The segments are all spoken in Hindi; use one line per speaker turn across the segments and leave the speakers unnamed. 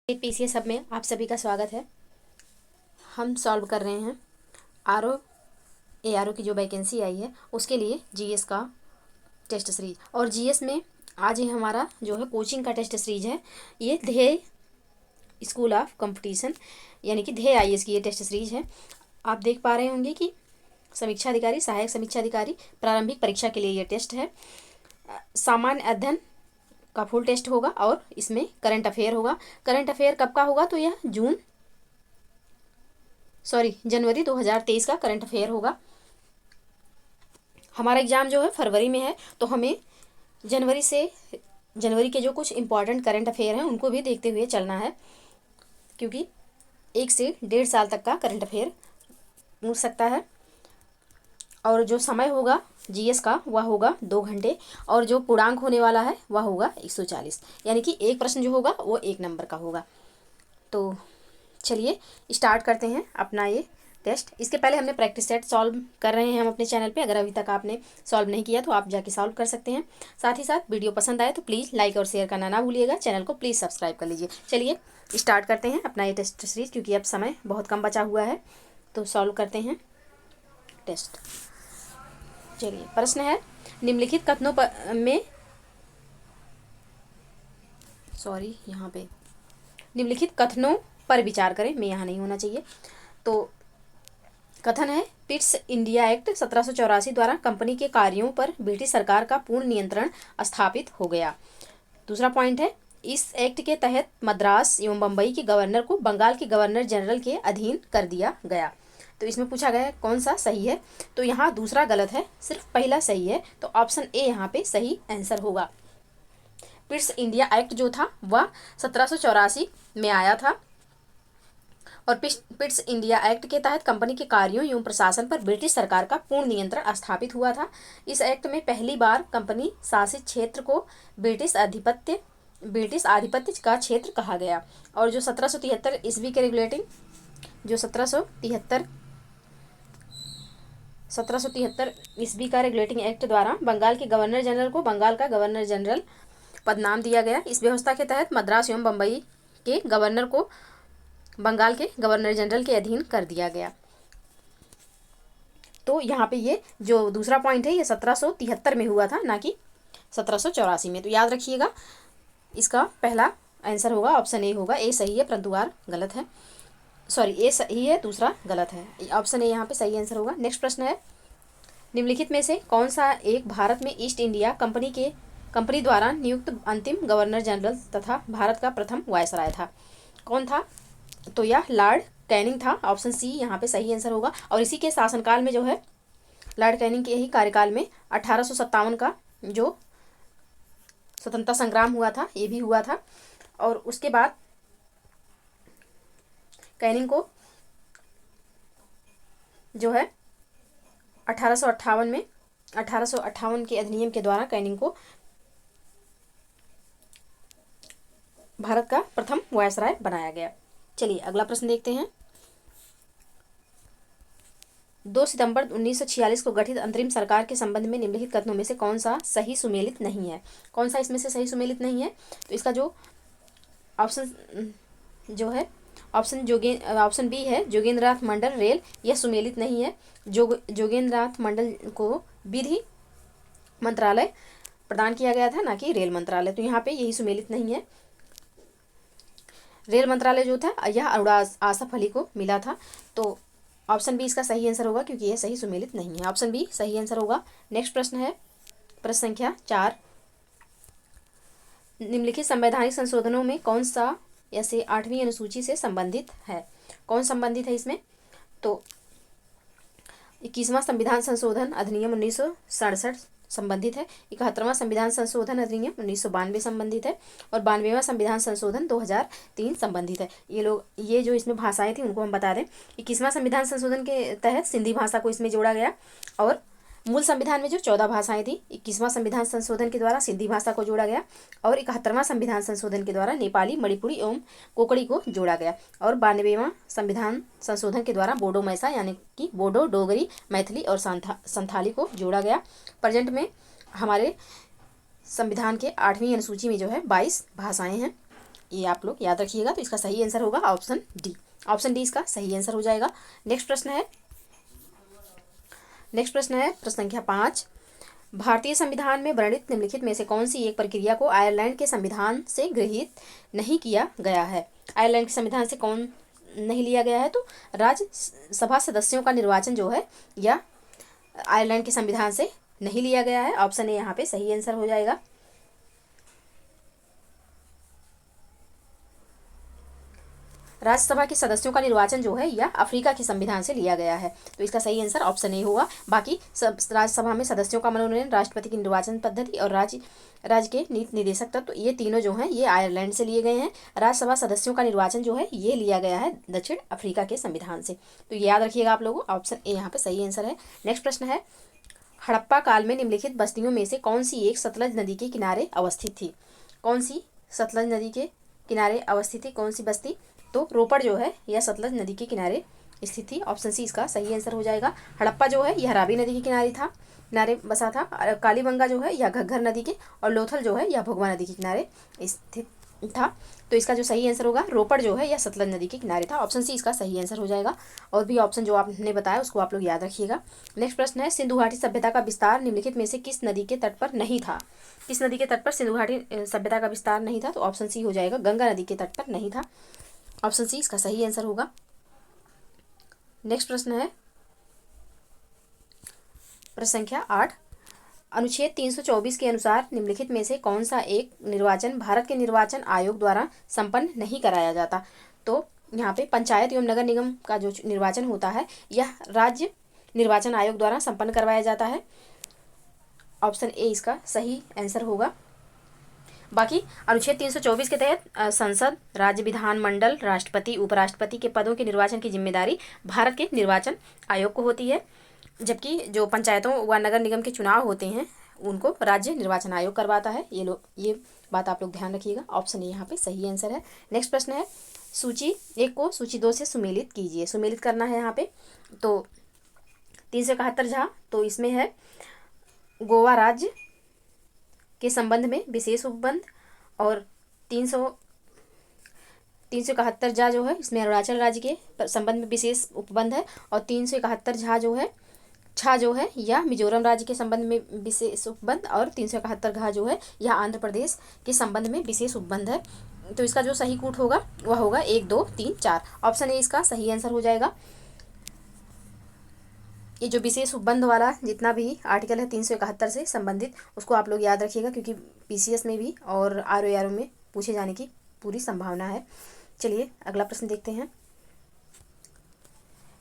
पीसीएस सब में आप सभी का स्वागत है। हम सॉल्व कर रहे हैं आरओ एआरओ की जो वैकेंसी आई है उसके लिए जीएस का टेस्ट सीरीज। और जीएस में आज ही हमारा जो है कोचिंग का टेस्ट सीरीज है। ये ध्येय स्कूल ऑफ कंपटीशन यानी कि ध्येय आईएएस की ये टेस्ट सीरीज है। आप देख पा रहे होंगे कि समीक्षा अधिकारी, सहायक समीक्षा अधिकारी प्रारंभिक परीक्षा के लिए ये टेस्ट है। सामान्य अध्ययन का फुल टेस्ट होगा और इसमें करंट अफेयर होगा। करंट अफेयर कब का होगा? तो यह जनवरी 2023 का करंट अफेयर होगा। हमारा एग्ज़ाम जो है फरवरी में है, तो हमें जनवरी के जो कुछ इंपॉर्टेंट करंट अफेयर हैं उनको भी देखते हुए चलना है, क्योंकि 1 से 1.5 साल तक का करंट अफेयर पूछ सकता है। और जो समय होगा जीएस का वह होगा 2 घंटे, और जो पूर्णांक होने वाला है वह होगा 140, यानी कि एक प्रश्न जो होगा वो 1 नंबर का होगा। तो चलिए स्टार्ट करते हैं अपना ये टेस्ट। इसके पहले हमने प्रैक्टिस सेट सॉल्व कर रहे हैं हम अपने चैनल पे। अगर अभी तक आपने सॉल्व नहीं किया तो आप जाके सॉल्व कर सकते हैं। साथ ही साथ वीडियो पसंद आए तो प्लीज़ लाइक और शेयर करना ना भूलिएगा। चैनल को प्लीज़ सब्सक्राइब कर लीजिए। चलिए स्टार्ट करते हैं अपना ये टेस्ट सीरीज, क्योंकि अब समय बहुत कम बचा हुआ है। तो सॉल्व करते हैं टेस्ट। चलिए प्रश्न है, निम्नलिखित कथनों निम्नलिखित कथनों पर विचार करें। मैं यहाँ नहीं होना चाहिए। तो कथन है, पिट्स इंडिया एक्ट 1784 द्वारा कंपनी के कार्यों पर ब्रिटिश सरकार का पूर्ण नियंत्रण स्थापित हो गया। दूसरा पॉइंट है, इस एक्ट के तहत मद्रास एवं बम्बई के गवर्नर को बंगाल के गवर्नर जनरल के अधीन कर दिया गया। तो इसमें पूछा गया है कौन सा सही है, तो यहाँ दूसरा गलत है, सिर्फ पहला सही है। तो ऑप्शन ए यहाँ पे सही आंसर होगा। पिट्स इंडिया एक्ट जो था वह 1784 में आया था, और पिट्स इंडिया एक्ट के तहत कंपनी के कार्यों एवं प्रशासन पर ब्रिटिश सरकार का पूर्ण नियंत्रण स्थापित हुआ था। इस एक्ट में पहली बार कंपनी शासित क्षेत्र को ब्रिटिश आधिपत्य का क्षेत्र कहा गया। और जो 1773 ईस्वी के रेगुलेटिंग जो 1773 ईस्वी का रेगुलेटिंग एक्ट द्वारा बंगाल के गवर्नर जनरल को बंगाल का गवर्नर जनरल पद नाम दिया गया। इस व्यवस्था के तहत मद्रास एवं बम्बई के गवर्नर को बंगाल के गवर्नर जनरल के अधीन कर दिया गया। तो यहाँ पे ये जो दूसरा पॉइंट है ये 1773 में हुआ था, ना कि 1784 में। तो याद रखिएगा, इसका पहला आंसर होगा ऑप्शन ए होगा। ए सही है परंतु आर गलत है। ए सही है, दूसरा गलत है। ऑप्शन ए यहाँ पे सही आंसर होगा। नेक्स्ट प्रश्न है, निम्नलिखित में से कौन सा एक भारत में ईस्ट इंडिया कंपनी द्वारा नियुक्त अंतिम गवर्नर जनरल तथा भारत का प्रथम वायसराय था? कौन था? तो यह लॉर्ड कैनिंग था। ऑप्शन सी यहाँ पे सही आंसर होगा। और इसी के शासनकाल में जो है लॉर्ड कैनिंग के ही कार्यकाल में 1857 का जो स्वतंत्रता संग्राम हुआ था ये भी हुआ था। और उसके बाद कैनिंग को जो है 1858 के अधिनियम के द्वारा कैनिंग को भारत का प्रथम वायसराय बनाया गया। चलिए अगला प्रश्न देखते हैं। 2 सितंबर 1946 को गठित अंतरिम सरकार के संबंध में निम्नलिखित कथनों में से कौन सा सही सुमेलित नहीं है? कौन सा इसमें से सही सुमेलित नहीं है? तो इसका जो ऑप्शन जो है ऑप्शन बी है, जोगेंद्रनाथ मंडल रेल, यह सुमेलित नहीं है। जोगेंद्रनाथ मंडल को विधि मंत्रालय प्रदान किया गया था, ना कि रेल मंत्रालय। तो यहाँ पे यही सुमेलित नहीं है। रेल मंत्रालय जो था यह अरोड़ा आसफ अली को मिला था। तो ऑप्शन बी इसका सही आंसर होगा, क्योंकि यह सही सुमेलित नहीं है। ऑप्शन बी सही आंसर होगा। नेक्स्ट प्रश्न है, प्रश्न संख्या 4, निम्नलिखित संवैधानिक संशोधनों में कौन सा ऐसे 8वीं अनुसूची से संबंधित है? कौन संबंधित है इसमें? तो 21वां संविधान संशोधन अधिनियम 1967 संबंधित है। 71वां संविधान संशोधन अधिनियम 1992 संबंधित है। और 92वां संविधान संशोधन 2003 संबंधित है। ये जो इसमें भाषाएं थी उनको हम बता दें। 21वां संविधान संशोधन के तहत सिंधी भाषा को इसमें जोड़ा गया, और मूल संविधान में जो 14 भाषाएं थी 21वां संविधान संशोधन के द्वारा सिंधी भाषा को जोड़ा गया। और 71वां संविधान संशोधन के द्वारा नेपाली, मणिपुरी एवं कोकड़ी को जोड़ा गया। और 92वां संविधान संशोधन के द्वारा बोडो मैसा यानी कि बोडो, डोगरी, मैथिली और संथाली को जोड़ा गया। प्रेजेंट में हमारे संविधान के 8वीं अनुसूची में जो है 22 भाषाएं हैं। ये आप लोग याद रखिएगा। तो इसका सही आंसर होगा ऑप्शन डी। ऑप्शन डी इसका सही आंसर हो जाएगा। नेक्स्ट प्रश्न है प्रश्न संख्या 5। भारतीय संविधान में वर्णित निम्नलिखित में से कौन सी एक प्रक्रिया को आयरलैंड के संविधान से गृहीत नहीं किया गया है? आयरलैंड के संविधान से कौन नहीं लिया गया है? तो राज्यसभा सदस्यों का निर्वाचन जो है यह आयरलैंड के संविधान से नहीं लिया गया है। ऑप्शन ए यहाँ पे सही आंसर हो जाएगा। राज्यसभा के सदस्यों का निर्वाचन जो है यह अफ्रीका के संविधान से लिया गया है। तो इसका सही आंसर ऑप्शन ए होगा। बाकी सब राज्यसभा में सदस्यों का मनोनयन, राष्ट्रपति की निर्वाचन पद्धति और राज्य के नीति निर्देशक तत्व, ये तीनों जो हैं ये आयरलैंड से लिए गए हैं। राज्यसभा सदस्यों का निर्वाचन जो है ये लिया गया है दक्षिण अफ्रीका के संविधान से। तो ये याद रखिएगा आप लोगों। ऑप्शन ए यहाँ पे सही आंसर है। नेक्स्ट प्रश्न है, हड़प्पा काल में निम्नलिखित बस्तियों में से कौन सी एक सतलज नदी के किनारे अवस्थित थी? कौन सी सतलज नदी के किनारे अवस्थित थी? कौन सी बस्ती? तो रोपड़ जो है यह सतलज नदी के किनारे स्थित थी। ऑप्शन सी इसका सही आंसर हो जाएगा। हड़प्पा जो है यह रावी नदी के किनारे बसा था। कालीबंगा जो है यह घग्घर नदी के, और लोथल जो है यह भगवा नदी के किनारे स्थित था। तो इसका जो सही आंसर होगा, रोपड़ जो है यह सतलज नदी के किनारे था। ऑप्शन सी इसका सही आंसर हो जाएगा। और भी ऑप्शन जो आपने बताया उसको आप लोग याद रखिएगा। नेक्स्ट प्रश्न है, सिंधु घाटी सभ्यता का विस्तार निम्नलिखित में से किस नदी के तट पर नहीं था? किस नदी के तट पर सिंधु घाटी सभ्यता का विस्तार नहीं था? तो ऑप्शन सी हो जाएगा, गंगा नदी के तट पर नहीं था। ऑप्शन सी इसका सही आंसर होगा। नेक्स्ट प्रश्न है प्रश्न संख्या 8। अनुच्छेद 324 के अनुसार निम्नलिखित में से कौन सा एक निर्वाचन भारत के निर्वाचन आयोग द्वारा संपन्न नहीं कराया जाता? तो यहाँ पे पंचायत एवं नगर निगम का जो निर्वाचन होता है यह राज्य निर्वाचन आयोग द्वारा संपन्न करवाया जाता है। ऑप्शन ए इसका सही आंसर होगा। बाकी अनुच्छेद 324 के तहत संसद, राज्य विधानमंडल, राष्ट्रपति, उपराष्ट्रपति के पदों के निर्वाचन की जिम्मेदारी भारत के निर्वाचन आयोग को होती है, जबकि जो पंचायतों व नगर निगम के चुनाव होते हैं उनको राज्य निर्वाचन आयोग करवाता है। ये बात आप लोग ध्यान रखिएगा। ऑप्शन ए यहाँ पे सही आंसर है। नेक्स्ट प्रश्न है, सूची 1 को सूची 2 से सुमेलित कीजिए। सुमेलित करना है यहाँ पे। तो 371 जहाँ, तो इसमें है गोवा राज्य के संबंध में विशेष उपबंध, और 371 जा जो है इसमें अरुणाचल राज्य के संबंध में विशेष उपबंध है, और 371 छा जो है यह मिजोरम राज्य के संबंध में विशेष उपबंध, और 371 घा जो है यह आंध्र प्रदेश के संबंध में विशेष उपबंध है। तो इसका जो सही कूट होगा वह होगा 1, 2, 3, 4। ऑप्शन ए इसका सही आंसर हो जाएगा। ये जो विशेष उपबंध वाला जितना भी आर्टिकल है 371 से संबंधित उसको आप लोग याद रखिएगा, क्योंकि पीसीएस में भी और आरओआरओ में पूछे जाने की पूरी संभावना है। चलिए अगला प्रश्न देखते हैं।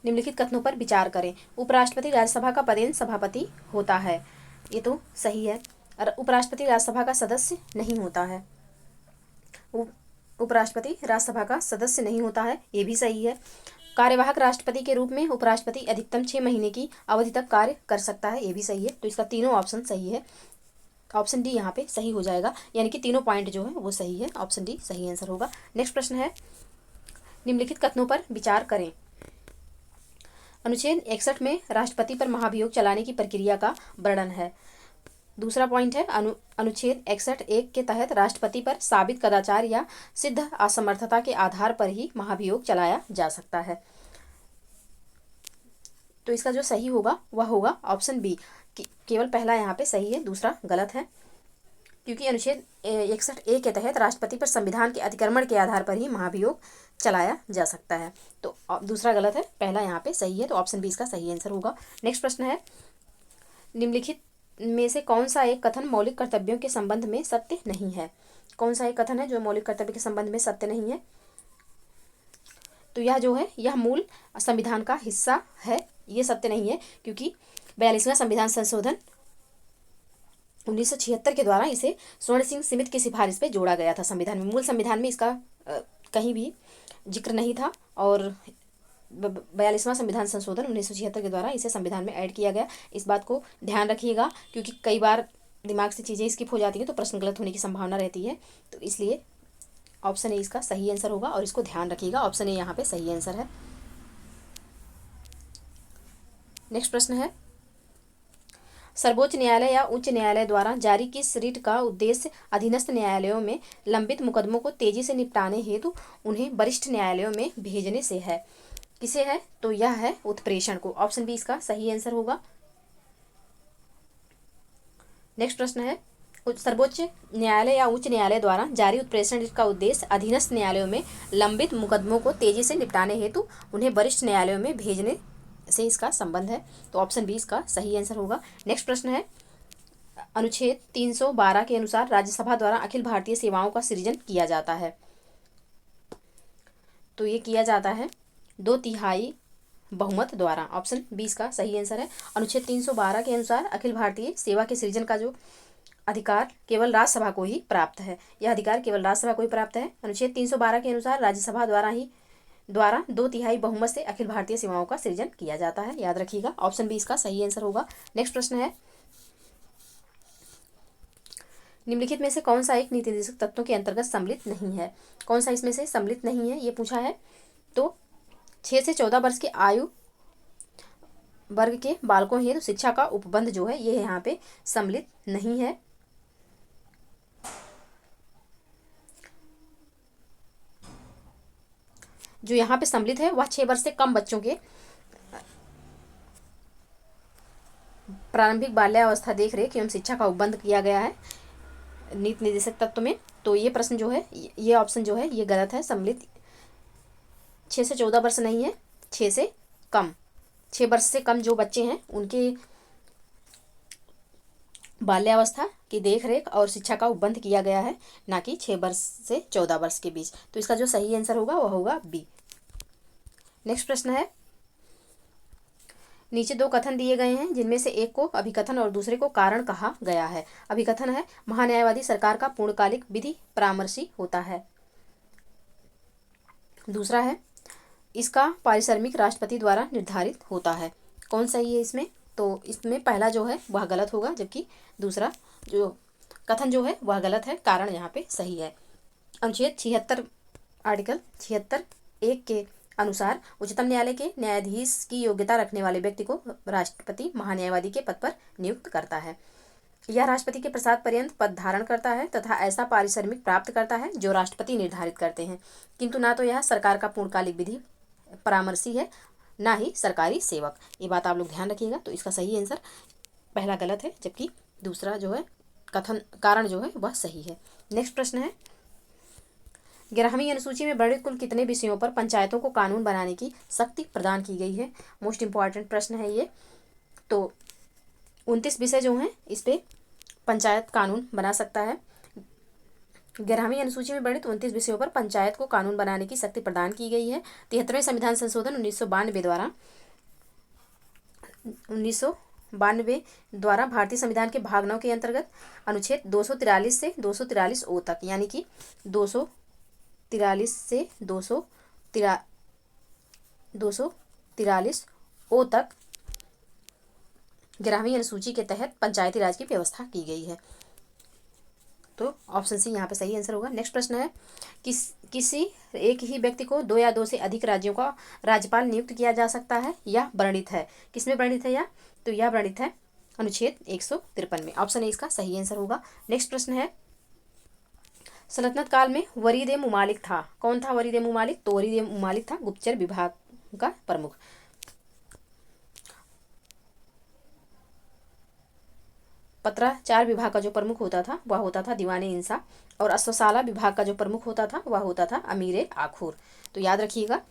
निम्नलिखित कथनों पर विचार करें। उपराष्ट्रपति राज्यसभा का पदेन सभापति होता है। ये तो सही है। उपराष्ट्रपति राज्यसभा का सदस्य नहीं होता है। उपराष्ट्रपति राज्यसभा का सदस्य नहीं होता है, ये भी सही है। कार्यवाहक राष्ट्रपति के रूप में उपराष्ट्रपति अधिकतम 6 महीने की अवधि तक कार्य कर सकता है, ये भी सही है। तो इसका तीनों ऑप्शन सही है। ऑप्शन डी यहाँ पे सही हो जाएगा, यानी कि तीनों पॉइंट जो है वो सही है। ऑप्शन डी सही आंसर होगा। नेक्स्ट प्रश्न है, निम्नलिखित कथनों पर विचार करें। अनुच्छेद 61 में राष्ट्रपति पर महाभियोग चलाने की प्रक्रिया का वर्णन है। दूसरा पॉइंट है, अनुच्छेद 61(1) के तहत राष्ट्रपति पर साबित कदाचार या सिद्ध असमर्थता के आधार पर ही महाभियोग चलाया जा सकता है। तो इसका जो सही होगा वह होगा ऑप्शन बी। केवल पहला यहाँ पे सही है, दूसरा गलत है, क्योंकि अनुच्छेद 61(a) के तहत राष्ट्रपति पर संविधान के अतिक्रमण के आधार पर ही महाभियोग चलाया जा सकता है। तो दूसरा गलत है, पहला यहाँ पे सही है। तो ऑप्शन बी इसका सही आंसर होगा। नेक्स्ट प्रश्न है, निम्नलिखित में से कौन सा एक कथन मौलिक कर्तव्यों के संबंध में सत्य नहीं है? कौन सा एक कथन है जो मौलिक कर्तव्य के संबंध में सत्य नहीं है? तो यह जो है यह मूल संविधान का हिस्सा है, ये सत्य नहीं है, क्योंकि 42वां संविधान संशोधन 1976 के द्वारा इसे स्वर्ण सिंह समिति की सिफारिश पे जोड़ा गया था संविधान में। मूल संविधान में इसका कहीं भी जिक्र नहीं था, और 42वां संविधान संशोधन 1976 के द्वारा इसे संविधान में ऐड किया गया। इस बात को ध्यान रखिएगा, क्योंकि कई बार दिमाग से चीज़ें स्किप हो जाती हैं तो प्रश्न गलत होने की संभावना रहती है। तो इसलिए ऑप्शन ए इसका सही आंसर होगा, और इसको ध्यान रखिएगा। ऑप्शन ए यहाँ पे सही आंसर है। नेक्स्ट प्रश्न है, सर्वोच्च न्यायालय या उच्च न्यायालय द्वारा जारी किस रिट का उद्देश्य अधीनस्थ न्यायालयों में लंबित मुकदमों को तेजी से निपटाने हेतु उन्हें वरिष्ठ न्यायालयों में भेजने से है? किसे है? तो यह है उत्प्रेषण को। ऑप्शन बी इसका सही आंसर होगा। नेक्स्ट प्रश्न है, सर्वोच्च न्यायालय या उच्च न्यायालय द्वारा जारी उत्प्रेषण रिट का उद्देश्य अधीनस्थ न्यायालयों में लंबित मुकदमों को तेजी से निपटाने हेतु उन्हें वरिष्ठ न्यायालयों में भेजने से इसका संबंध है। तो ऑप्शन बी इसका सही आंसर होगा। नेक्स्ट प्रश्न है, अनुच्छेद 312 के अनुसार राज्यसभा द्वारा अखिल भारतीय सेवाओं का सृजन किया जाता है। तो ये किया जाता है 2/3 बहुमत द्वारा। ऑप्शन बी इसका सही आंसर है। अनुच्छेद 312 के अनुसार अखिल भारतीय सेवा के सृजन का जो अधिकार केवल राज्यसभा को ही प्राप्त है। यह अधिकार केवल राज्यसभा को ही प्राप्त है। अनुच्छेद 312 के अनुसार राज्यसभा द्वारा 2/3 बहुमत से अखिल भारतीय सेवाओं का सृजन किया जाता है। याद रखिएगा, ऑप्शन बी इसका सही आंसर होगा। नेक्स्ट प्रश्न है, निम्नलिखित में से कौन सा एक नीति निर्देशक तत्वों के अंतर्गत सम्मिलित नहीं है? कौन सा इसमें से सम्मिलित नहीं है ये पूछा है। तो 6 से 14 वर्ष के आयु वर्ग के बालकों हेतु शिक्षा का उपबंध जो है ये यहाँ पे सम्मिलित नहीं है। जो यहाँ पे सम्मिलित है वह 6 वर्ष से कम बच्चों के प्रारंभिक बाल्यावस्था देख रेख एवं शिक्षा का उपबंध किया गया है नीति निर्देशक तत्व में। तो ये प्रश्न जो है, ये ऑप्शन जो है ये गलत है। सम्मिलित 6 से 14 वर्ष नहीं है, 6 से कम, 6 वर्ष से कम जो बच्चे हैं उनके बाल्यावस्था की देख रेख और शिक्षा का उपबंध किया गया है, ना कि 6 वर्ष से 14 वर्ष के बीच। तो इसका जो सही आंसर होगा वह होगा बी। नेक्स्ट प्रश्न है, नीचे 2 कथन दिए गए हैं जिनमें से एक को अभिकथन और दूसरे को कारण कहा गया है। अभिकथन है, महान्यायवादी सरकार का पूर्णकालिक विधि परामर्शी होता है। दूसरा है, इसका पारिश्रमिक राष्ट्रपति द्वारा निर्धारित होता है। कौन सही है इसमें? तो इसमें पहला जो है वह गलत होगा, जबकि दूसरा जो कथन जो है वह गलत है। कारण यहाँ पे सही है। अनुच्छेद 76 आर्टिकल 76(1) के अनुसार उच्चतम न्यायालय के न्यायाधीश की योग्यता रखने वाले व्यक्ति को राष्ट्रपति महान्यायवादी के पद पर नियुक्त करता है। यह राष्ट्रपति के प्रसाद पर्यंत पद धारण करता है तथा ऐसा पारिश्रमिक प्राप्त करता है जो राष्ट्रपति निर्धारित करते हैं, किंतु ना तो यह सरकार का पूर्णकालिक विधि परामर्शी है, ना ही सरकारी सेवक। ये बात आप लोग ध्यान रखिएगा। तो इसका सही आंसर पहला गलत है, जबकि दूसरा जो है कथन कारण जो है वह सही है। नेक्स्ट प्रश्न है, 11वीं अनुसूची में वर्णित कुल कितने विषयों पर पंचायतों को कानून बनाने की शक्ति प्रदान की गई है? मोस्ट इंपॉर्टेंट प्रश्न है ये। तो 29 विषय जो हैं इस पे पंचायत कानून बना सकता है। 11वीं अनुसूची में वर्णित 29 विषयों पर पंचायत को कानून बनाने की शक्ति प्रदान की गई है। 73वें संविधान संशोधन 1992 द्वारा भारतीय संविधान के भाग 9 के अंतर्गत अनुच्छेद 243 से 243 ओ तक, यानी कि 243 से 243 ओ तक 11वीं अनुसूची के तहत पंचायती राज की व्यवस्था की गई है। तो ऑप्शन सी यहाँ पे सही आंसर होगा। नेक्स्ट प्रश्न है, किसी एक ही व्यक्ति को 2 या 2 से अधिक राज्यों का राज्यपाल नियुक्त किया जा सकता है या वर्णित है? किसमें वर्णित है यह? तो यह वर्णित है अनुच्छेद 153 में। ऑप्शन ए इसका सही आंसर होगा। नेक्स्ट प्रश्न है, सल्तनत काल में वरीद ए मुमालिक था। कौन था वरीद ए मुमालिक? तो वरीद ए मुमालिक था गुप्तचर विभाग का प्रमुख। पत्राचार विभाग का जो प्रमुख होता था वह होता था दीवाने इंसा, और अश्वशाला विभाग का जो प्रमुख होता था वह होता था अमीर आखूर। तो याद रखिएगा,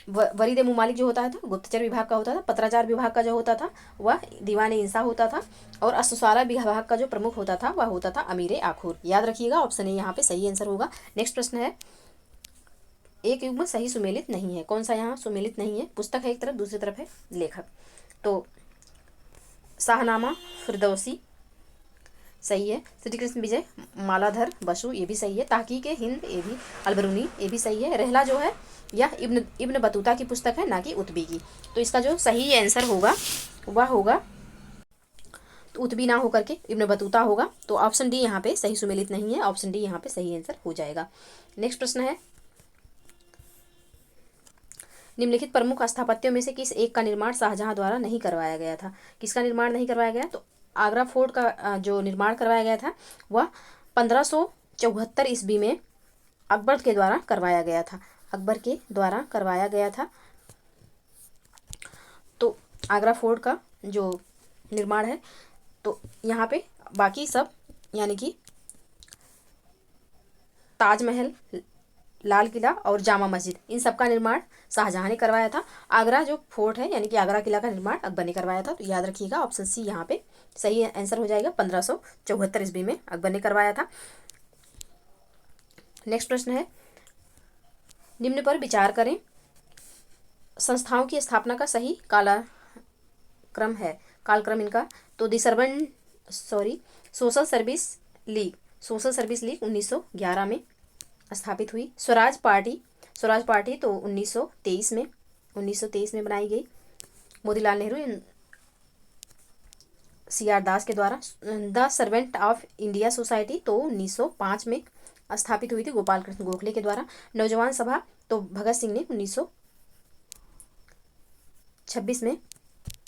वरीद ए मुमालिक जो होता था गुप्तचर विभाग का होता था, पत्राचार विभाग का जो होता था वह दीवाने इंसा होता था, और अश्वशाला विभाग का जो प्रमुख होता था वह होता था अमीर आखूर। याद रखिएगा, ऑप्शन ए यहाँ पे सही आंसर होगा। नेक्स्ट प्रश्न है, एक युग्म सही सुमेलित नहीं है। कौन सा यहाँ सुमेलित नहीं है? पुस्तक है एक तरफ, दूसरी तरफ है लेखक। तो शाहनामा फिरदौसी सही है। श्री कृष्ण विजय मालाधर बसु ये भी सही है। तहकीक हिंद ये भी, अलबरूनी ये भी सही है। रहला जो है यह इब्न बतूता की पुस्तक है, ना कि उतबी की। तो इसका जो सही आंसर होगा वह होगा, तो उतबी ना होकर के इब्न बतूता होगा। तो ऑप्शन डी यहाँ पे सही सुमेलित नहीं है। ऑप्शन डी यहाँ पे सही आंसर हो जाएगा। नेक्स्ट प्रश्न है, निम्नलिखित प्रमुख स्थापत्यों में से किस एक का निर्माण शाहजहां द्वारा नहीं करवाया गया था? किसका निर्माण नहीं करवाया गया? तो आगरा फोर्ट का जो निर्माण करवाया गया था वह 1574 ईस्वी में अकबर के द्वारा करवाया गया था। अकबर के द्वारा करवाया गया था। तो आगरा फोर्ट का जो निर्माण है, तो यहाँ पे बाकी सब यानी कि ताजमहल, लाल किला और जामा मस्जिद, इन सब का निर्माण शाहजहां ने करवाया था। आगरा जो फोर्ट है यानी कि आगरा किला का निर्माण अकबर ने करवाया था। तो याद रखिएगा ऑप्शन सी यहाँ पे सही आंसर हो जाएगा। 1574 ईस्वी में अकबर ने करवाया था। नेक्स्ट प्रश्न है, निम्न पर विचार करें, संस्थाओं की स्थापना का सही कालक्रम इनका। तो सोशल सर्विस लीग 1911 में स्थापित हुई। स्वराज पार्टी तो 1923 में बनाई गई, मोतीलाल नेहरू CR दास के द्वारा। The servant of India society तो 1905 में स्थापित हुई थी, गोपाल कृष्ण गोखले के द्वारा। नौजवान सभा तो भगत सिंह ने 1926 में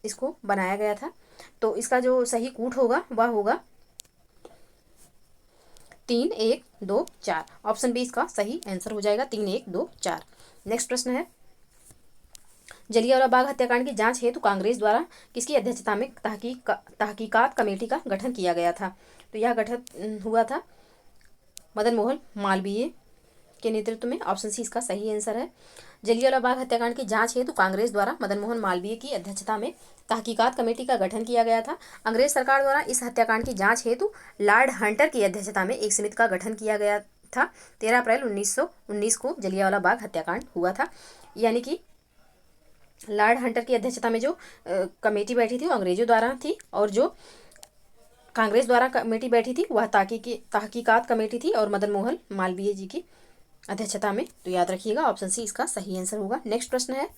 इसको बनाया गया था। तो इसका जो सही कूट होगा वह होगा 3, 1, 2, 4। ऑप्शन बी इसका सही आंसर हो जाएगा, 3, 1, 2, 4। नेक्स्ट प्रश्न है, जलियांवाला बाग हत्याकांड की जांच हेतु कांग्रेस द्वारा किसकी अध्यक्षता में तहकीकात कमेटी का गठन किया गया था। तो यह गठन हुआ था मदन मोहन मालवीय के नेतृत्व में। ऑप्शन सी इसका सही आंसर है। जलियांवाला बाग हत्याकांड की जांच हेतु कांग्रेस द्वारा मदन मोहन मालवीय की अध्यक्षता में तहकीकात कमेटी का गठन किया गया था। अंग्रेज सरकार द्वारा इस हत्याकांड की जांच हेतु लॉर्ड हंटर की अध्यक्षता में एक समिति का गठन किया गया था। 13 अप्रैल 1919 को जलियांवाला बाग हत्याकांड हुआ था। यानी कि लॉर्ड हंटर की अध्यक्षता में जो कमेटी बैठी थी वो अंग्रेजों द्वारा थी, और जो कांग्रेस द्वारा कमेटी बैठी थी वह तहकीकात कमेटी थी और मदन मोहन मालवीय जी की अध्यक्षता में। तो याद रखिएगा ऑप्शन सी इसका सही आंसर होगा। नेक्स्ट प्रश्न है,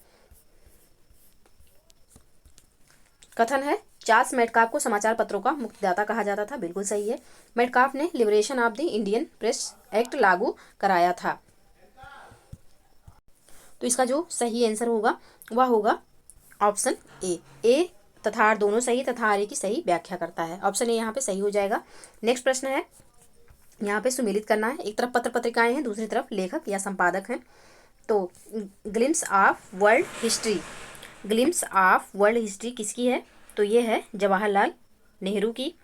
कथन है चार्ल्स मेटकाफ को समाचार पत्रों का मुक्तिदाता कहा जाता था। बिल्कुल सही है। मेटकाफ ने liberation of the Indian press act लागू कराया था। तो इसका जो सही आंसर होगा वह होगा ऑप्शन ए तथा आर दोनों सही तथा आर की सही व्याख्या करता है। ऑप्शन ए यहाँ पे सही हो जाएगा। नेक्स्ट प्रश्न है, यहाँ पे सुमेलित करना है। एक तरफ पत्र पत्रिकाएं हैं, दूसरी तरफ लेखक या संपादक हैं। तो ग्लिम्स ऑफ वर्ल्ड हिस्ट्री किसकी है। तो ये है जवाहरलाल नेहरू की।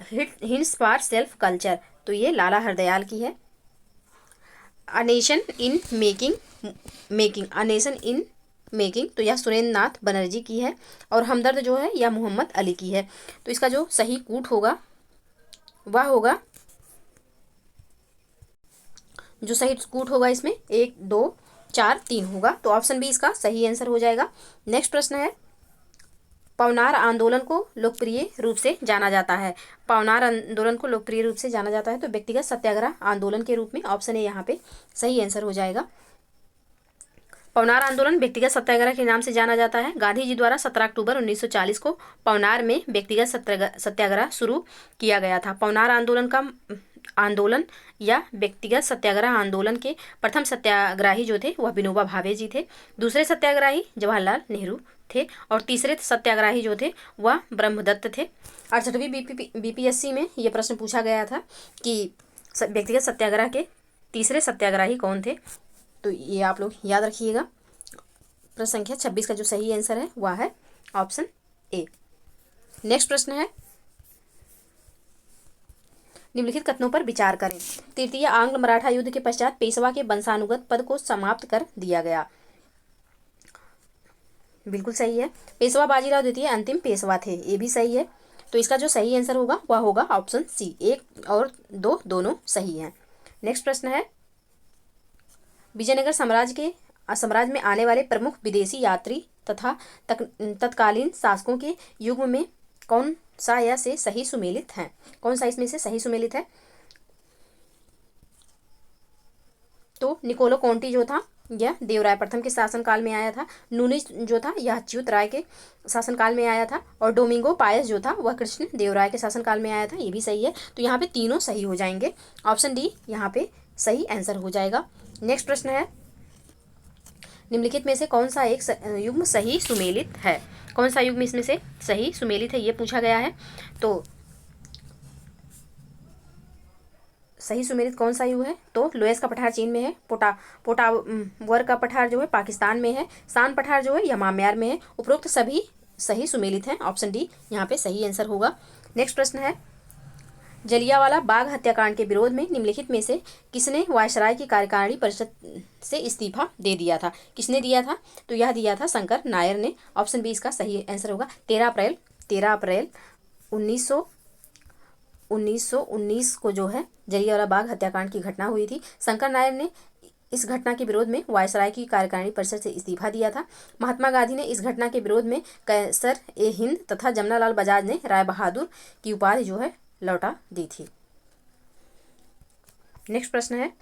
हिंट्स फॉर सेल्फ कल्चर तो ये लाला हरदयाल की है। अ नेशन इन मेकिंग तो यह सुरेंद्र नाथ बनर्जी की है। और हमदर्द जो है यह मोहम्मद अली की है। तो इसका जो सही कूट होगा वह होगा, जो सही कूट होगा इसमें 1, 2, 4, 3 होगा। तो ऑप्शन बी इसका सही आंसर हो जाएगा। नेक्स्ट प्रश्न है, पवनार आंदोलन को लोकप्रिय रूप से जाना जाता है। तो व्यक्तिगत सत्याग्रह आंदोलन के रूप में। ऑप्शन ए यहाँ पे सही आंसर हो जाएगा। पवनार आंदोलन व्यक्तिगत सत्याग्रह के नाम से जाना जाता है। गांधी जी द्वारा 17 अक्टूबर 1940 को पवनार में व्यक्तिगत सत्याग्रह शुरू किया गया था। पवनार आंदोलन या व्यक्तिगत सत्याग्रह आंदोलन के प्रथम सत्याग्रही जो थे वह विनोबा भावे जी थे। दूसरे सत्याग्रही जवाहरलाल नेहरू थे और तीसरे सत्याग्रही जो थे वह ब्रह्मदत्त थे। 68वीं BPSC में यह प्रश्न पूछा गया था कि व्यक्तिगत सत्याग्रह के तीसरे सत्याग्रही कौन थे। तो ये आप लोग याद रखिएगा। प्रश्न संख्या 26 का जो सही आंसर है वह है ऑप्शन ए। नेक्स्ट प्रश्न है, निम्नलिखित कथनों पर विचार करें। तृतीय आंग्ल मराठा युद्ध के पश्चात पेशवा के वंशानुगत पद को समाप्त कर दिया गया। बिल्कुल सही है। पेशवा बाजीराव द्वितीय अंतिम पेशवा थे, ये भी सही है। तो इसका जो सही आंसर होगा वह होगा ऑप्शन सी। 1 और 2 दोनों सही हैं। नेक्स्ट प्रश्न है, विजयनगर साम्राज्य में आने वाले प्रमुख विदेशी यात्री तथा तत्कालीन शासकों के युग में कौन सा या से सही सुमेलित है। कौन सा इसमें से सही सुमेलित है। तो निकोलो कॉन्टी जो था यह देवराय प्रथम के शासनकाल में आया था। नूनी जो था यह अच्युत राय के शासनकाल में आया था। और डोमिंगो पायस जो था वह कृष्ण देवराय के शासनकाल में आया था। ये भी सही है। तो यहाँ पे तीनों सही हो जाएंगे। ऑप्शन डी यहाँ पे सही आंसर हो जाएगा। नेक्स्ट प्रश्न है, निम्नलिखित में से कौन सा एक युग्म सही सुमेलित है। कौन सा युग में इसमें से सही सुमेलित है, ये पूछा गया है। तो सही सुमेलित कौन सा युग है, तो लोयस का पठार चीन में है, पोटावर का पठार जो है पाकिस्तान में है, सान पठार जो है यह म्यांमार में है। उपरोक्त सभी सही सुमेलित हैं। ऑप्शन डी यहाँ पे सही आंसर होगा। नेक्स्ट प्रश्न है, जलियांवाला बाग हत्याकांड के विरोध में निम्नलिखित में से किसने वायसराय की कार्यकारिणी परिषद से इस्तीफा दे दिया था? किसने दिया था? तो यह दिया था शंकर नायर ने। ऑप्शन बी इसका सही आंसर होगा। 13 अप्रैल 1919 को जो है जलियांवाला बाग हत्याकांड की घटना हुई थी। शंकर नायर ने इस घटना के विरोध में वायसराय की कार्यकारिणी परिषद से इस्तीफा दिया था। महात्मा गांधी ने इस घटना के विरोध में कैसर-ए-हिंद तथा जमनालाल बजाज ने राय बहादुर की उपाधि जो है लौटा दी थी। नेक्स्ट प्रश्न है,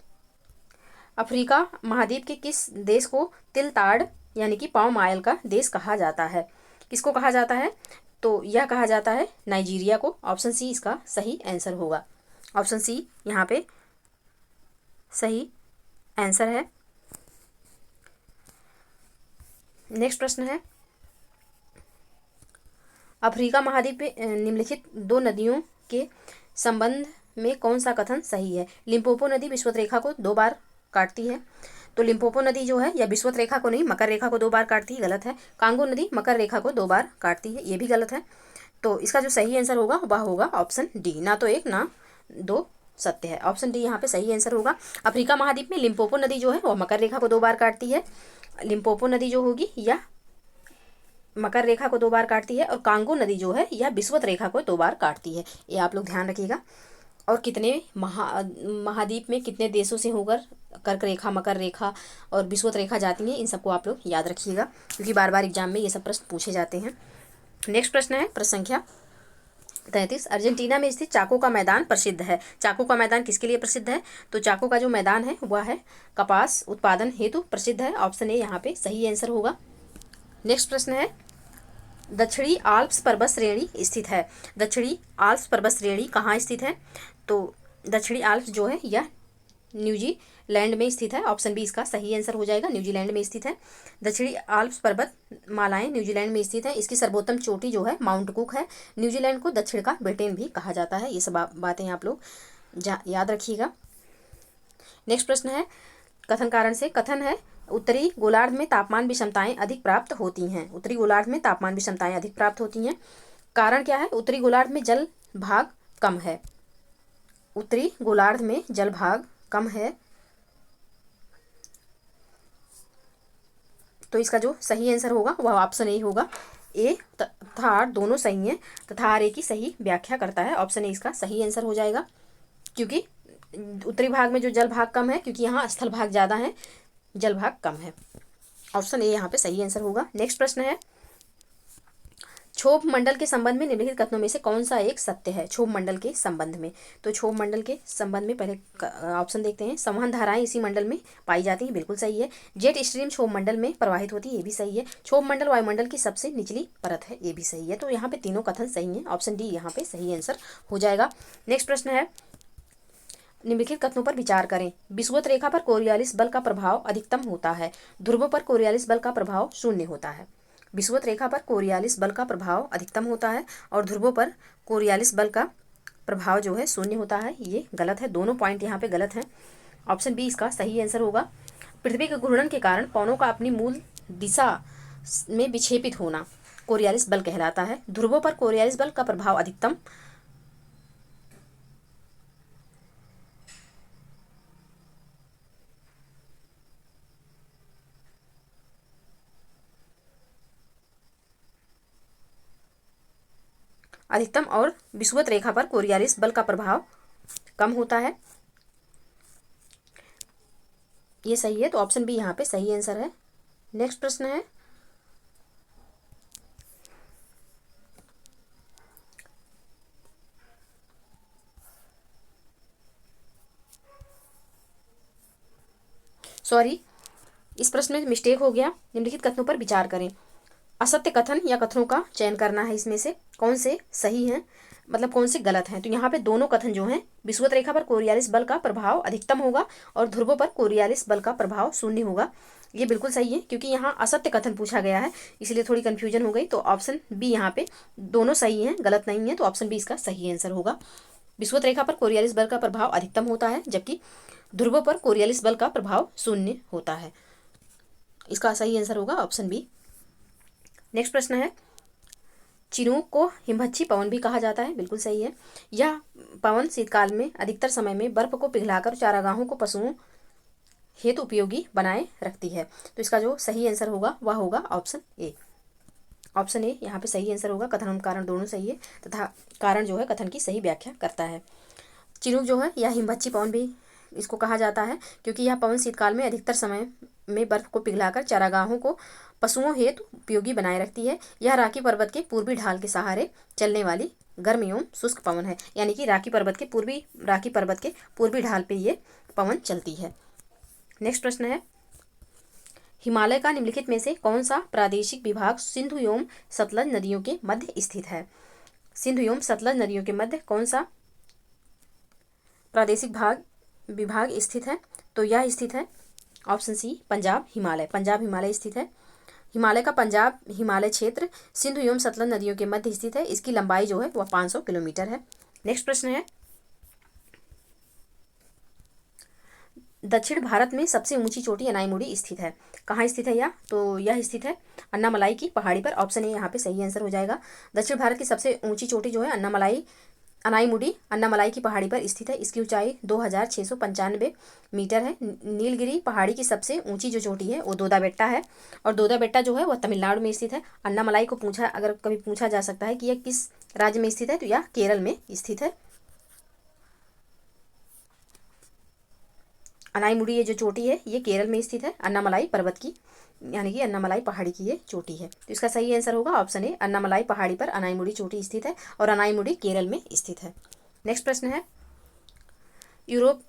अफ्रीका महाद्वीप के किस देश को तिल ताड़ यानी कि पाम ऑयल का देश कहा जाता है? किसको कहा जाता है? तो यह कहा जाता है नाइजीरिया को। ऑप्शन सी इसका सही आंसर होगा। ऑप्शन सी यहाँ पे सही आंसर है। नेक्स्ट प्रश्न है, अफ्रीका महाद्वीप पे निम्नलिखित दो नदियों के संबंध में कौन सा कथन सही है? लिम्पोपो नदी विषुवत रेखा को 2 बार काटती है, तो लिम्पोपो नदी जो है यह विषुवत रेखा को नहीं मकर रेखा को 2 बार काटती है, गलत है। कांगो नदी मकर रेखा को 2 बार काटती है, ये भी गलत है। तो इसका जो सही आंसर होगा वह होगा ऑप्शन डी, ना तो 1 ना 2 सत्य है। ऑप्शन डी यहाँ पे सही आंसर होगा। अफ्रीका महाद्वीप में लिम्पोपो नदी जो है वह मकर रेखा को 2 बार काटती है। लिम्पोपो नदी जो होगी यह मकर रेखा को 2 बार काटती है, और कांगो नदी जो है यह विषुवत रेखा को 2 बार काटती है। ये आप लोग ध्यान रखिएगा। और कितने महाद्वीप में कितने देशों से होकर कर्क रेखा, मकर रेखा और विषुवत रेखा जाती हैं, इन सबको आप लोग याद रखिएगा, क्योंकि बार बार एग्जाम में ये सब प्रश्न पूछे जाते हैं। नेक्स्ट प्रश्न है प्रश्न संख्या 33, अर्जेंटीना में स्थित चाको का मैदान प्रसिद्ध है। चाको का मैदान किसके लिए प्रसिद्ध है? तो चाको का जो मैदान है वह है कपास उत्पादन हेतु प्रसिद्ध है। ऑप्शन ए यहाँ पे सही आंसर होगा। नेक्स्ट प्रश्न है, दक्षिणी आल्प्स पर्वत श्रेणी स्थित है। दक्षिणी आल्प्स पर्वत श्रेणी कहाँ स्थित है? तो दक्षिणी आल्प्स जो है यह न्यूजीलैंड में स्थित है। ऑप्शन बी इसका सही आंसर हो जाएगा, न्यूजीलैंड में स्थित है। दक्षिणी आल्प्स पर्वत मालाएं न्यूजीलैंड में स्थित है। इसकी सर्वोत्तम चोटी जो है माउंट कुक है। न्यूजीलैंड को दक्षिण का ब्रिटेन भी कहा जाता है। ये सब बातें आप लोग याद रखिएगा। नेक्स्ट प्रश्न है, कथन कारण से। कथन है, उत्तरी गोलार्ध में तापमान विषमताएं अधिक प्राप्त होती हैं। उत्तरी गोलार्ध में तापमान विषमताएं अधिक प्राप्त होती हैं। कारण क्या है? उत्तरी गोलार्ध में जल भाग कम है। उत्तरी गोलार्ध में जल भाग कम है, तो इसका जो सही आंसर होगा वह ऑप्शन ए होगा। ए तथा आर दोनों सही हैं तथा आर ए की सही व्याख्या करता है। ऑप्शन ए इसका सही आंसर हो जाएगा, क्योंकि उत्तरी भाग में जो जल भाग कम है, क्योंकि यहाँ स्थल भाग ज़्यादा है, जल भाग कम है। ऑप्शन ए यहाँ पे सही आंसर होगा। नेक्स्ट प्रश्न है, क्षोभ मंडल के संबंध में निम्नलिखित कथनों में से कौन सा एक सत्य है? क्षोभ मंडल के संबंध में, तो क्षोभ मंडल के संबंध में पहले ऑप्शन देखते हैं। संवहन धाराएं इसी मंडल में पाई जाती हैं, बिल्कुल सही है। जेट स्ट्रीम क्षोभ मंडल में प्रवाहित होती है, ये भी सही है। क्षोभ मंडल वायुमंडल की सबसे निचली परत है, ये भी सही है। तो यहाँ पे तीनों कथन सही हैं। ऑप्शन डी यहाँ पे सही आंसर हो जाएगा। नेक्स्ट प्रश्न है, निम्नलिखित कथनों पर विचार करें। विषुवत रेखा पर कोरियालिस बल का प्रभाव अधिकतम होता है, ध्रुवों पर कोरियालिस बल का प्रभाव शून्य होता है। विषुवत रेखा पर कोरियालिस बल का प्रभाव अधिकतम होता है और ध्रुवों पर कोरियालिस बल का प्रभाव जो है शून्य होता है। ये गलत है, दोनों पॉइंट यहाँ पे गलत हैं। ऑप्शन बी इसका सही आंसर होगा। पृथ्वी के घूर्णन के कारण पवनों का अपनी मूल दिशा में विक्षेपित होना कोरियालिस बल कहलाता है। ध्रुवों पर कोरियालिस बल का प्रभाव अधिकतम और विषुवत रेखा पर कोरियालिस बल का प्रभाव कम होता है। ये सही है, तो ऑप्शन बी यहाँ पे सही आंसर है। नेक्स्ट प्रश्न है, सॉरी इस प्रश्न में मिस्टेक हो गया। निम्नलिखित कथनों पर विचार करें। असत्य कथन या कथनों का चयन करना है, इसमें से कौन से सही हैं। मतलब कौन से गलत हैं। तो यहाँ पे दोनों कथन जो हैं, विषुवत रेखा पर कोरियालिस बल का प्रभाव अधिकतम होगा और ध्रुवों पर कोरियालिस बल का प्रभाव शून्य होगा, ये बिल्कुल सही है, क्योंकि यहाँ असत्य कथन पूछा गया है इसलिए थोड़ी कंफ्यूजन हो गई। तो ऑप्शन बी यहाँ पे दोनों सही हैं, गलत नहीं है, तो ऑप्शन बी इसका सही आंसर होगा। विषुवत रेखा पर कोरियालिस बल का प्रभाव अधिकतम होता है जबकि ध्रुवों पर कोरियालिस बल का प्रभाव शून्य होता है। इसका सही आंसर होगा ऑप्शन बी। नेक्स्ट प्रश्न है, चिनूक को हिमभच्ची पवन भी कहा जाता है, बिल्कुल सही है। यह पवन शीतकाल में अधिकतर समय में बर्फ को पिघलाकर चारागाहों को पशुओं हेतु उपयोगी बनाए रखती है। तो इसका जो सही आंसर होगा वह होगा ऑप्शन ए। ऑप्शन ए यहाँ पे सही आंसर होगा। कथन और कारण दोनों सही है तथा कारण जो है कथन की सही व्याख्या करता है। चिनूक जो है यह हिमभच्ची पवन भी इसको कहा जाता है क्योंकि यह पवन शीतकाल में अधिकतर समय में बर्फ को पिघलाकर चारागाहों को पशुओं हेतु उपयोगी बनाए रखती है। यह राकी पर्वत के पूर्वी ढाल के सहारे चलने वाली गर्म एवं शुष्क पवन है, यानी कि राकी पर्वत के पूर्वी ढाल पे ये पवन चलती है। नेक्स्ट प्रश्न है, हिमालय का निम्नलिखित में से कौन सा प्रादेशिक विभाग सिंधु एवं सतलज नदियों के मध्य स्थित है। सिंधु एवं सतलज नदियों के मध्य कौन सा प्रादेशिक विभाग स्थित है। तो यह स्थित है ऑप्शन सी पंजाब हिमालय स्थित है। हिमालय का पंजाब हिमालय क्षेत्र सिंधु एवं सतलज नदियों के मध्य स्थित है। इसकी लंबाई जो है वह 500 किलोमीटर है। नेक्स्ट प्रश्न है, दक्षिण भारत में सबसे ऊंची चोटी अनाईमुड़ी स्थित है, कहाँ स्थित है यह। तो यह स्थित है अन्नामलाई की पहाड़ी पर। ऑप्शन ए यहाँ पे सही आंसर हो जाएगा। दक्षिण भारत की सबसे ऊंची चोटी जो है अनाईमुड़ी अन्नामलाई की पहाड़ी पर स्थित है। इसकी ऊंचाई 2695 मीटर है। नीलगिरी पहाड़ी की सबसे ऊंची जो चोटी है वो दोदा बेट्टा है और दोदा बेट्टा जो है वह तमिलनाडु में स्थित है। अन्नामलाई को अगर कभी पूछा जा सकता है कि यह किस राज्य में स्थित है तो यह केरल में स्थित है। अनाईमुड़ी ये जो चोटी है ये केरल में स्थित है। अन्नामलाई पर्वत की यानी कि अन्नामलाई पहाड़ी की ये चोटी है। तो इसका सही आंसर होगा ऑप्शन ए, अन्नामलाई पहाड़ी पर अनाईमुड़ी चोटी स्थित है और अनाईमुड़ी केरल में स्थित है। नेक्स्ट प्रश्न है, यूरोप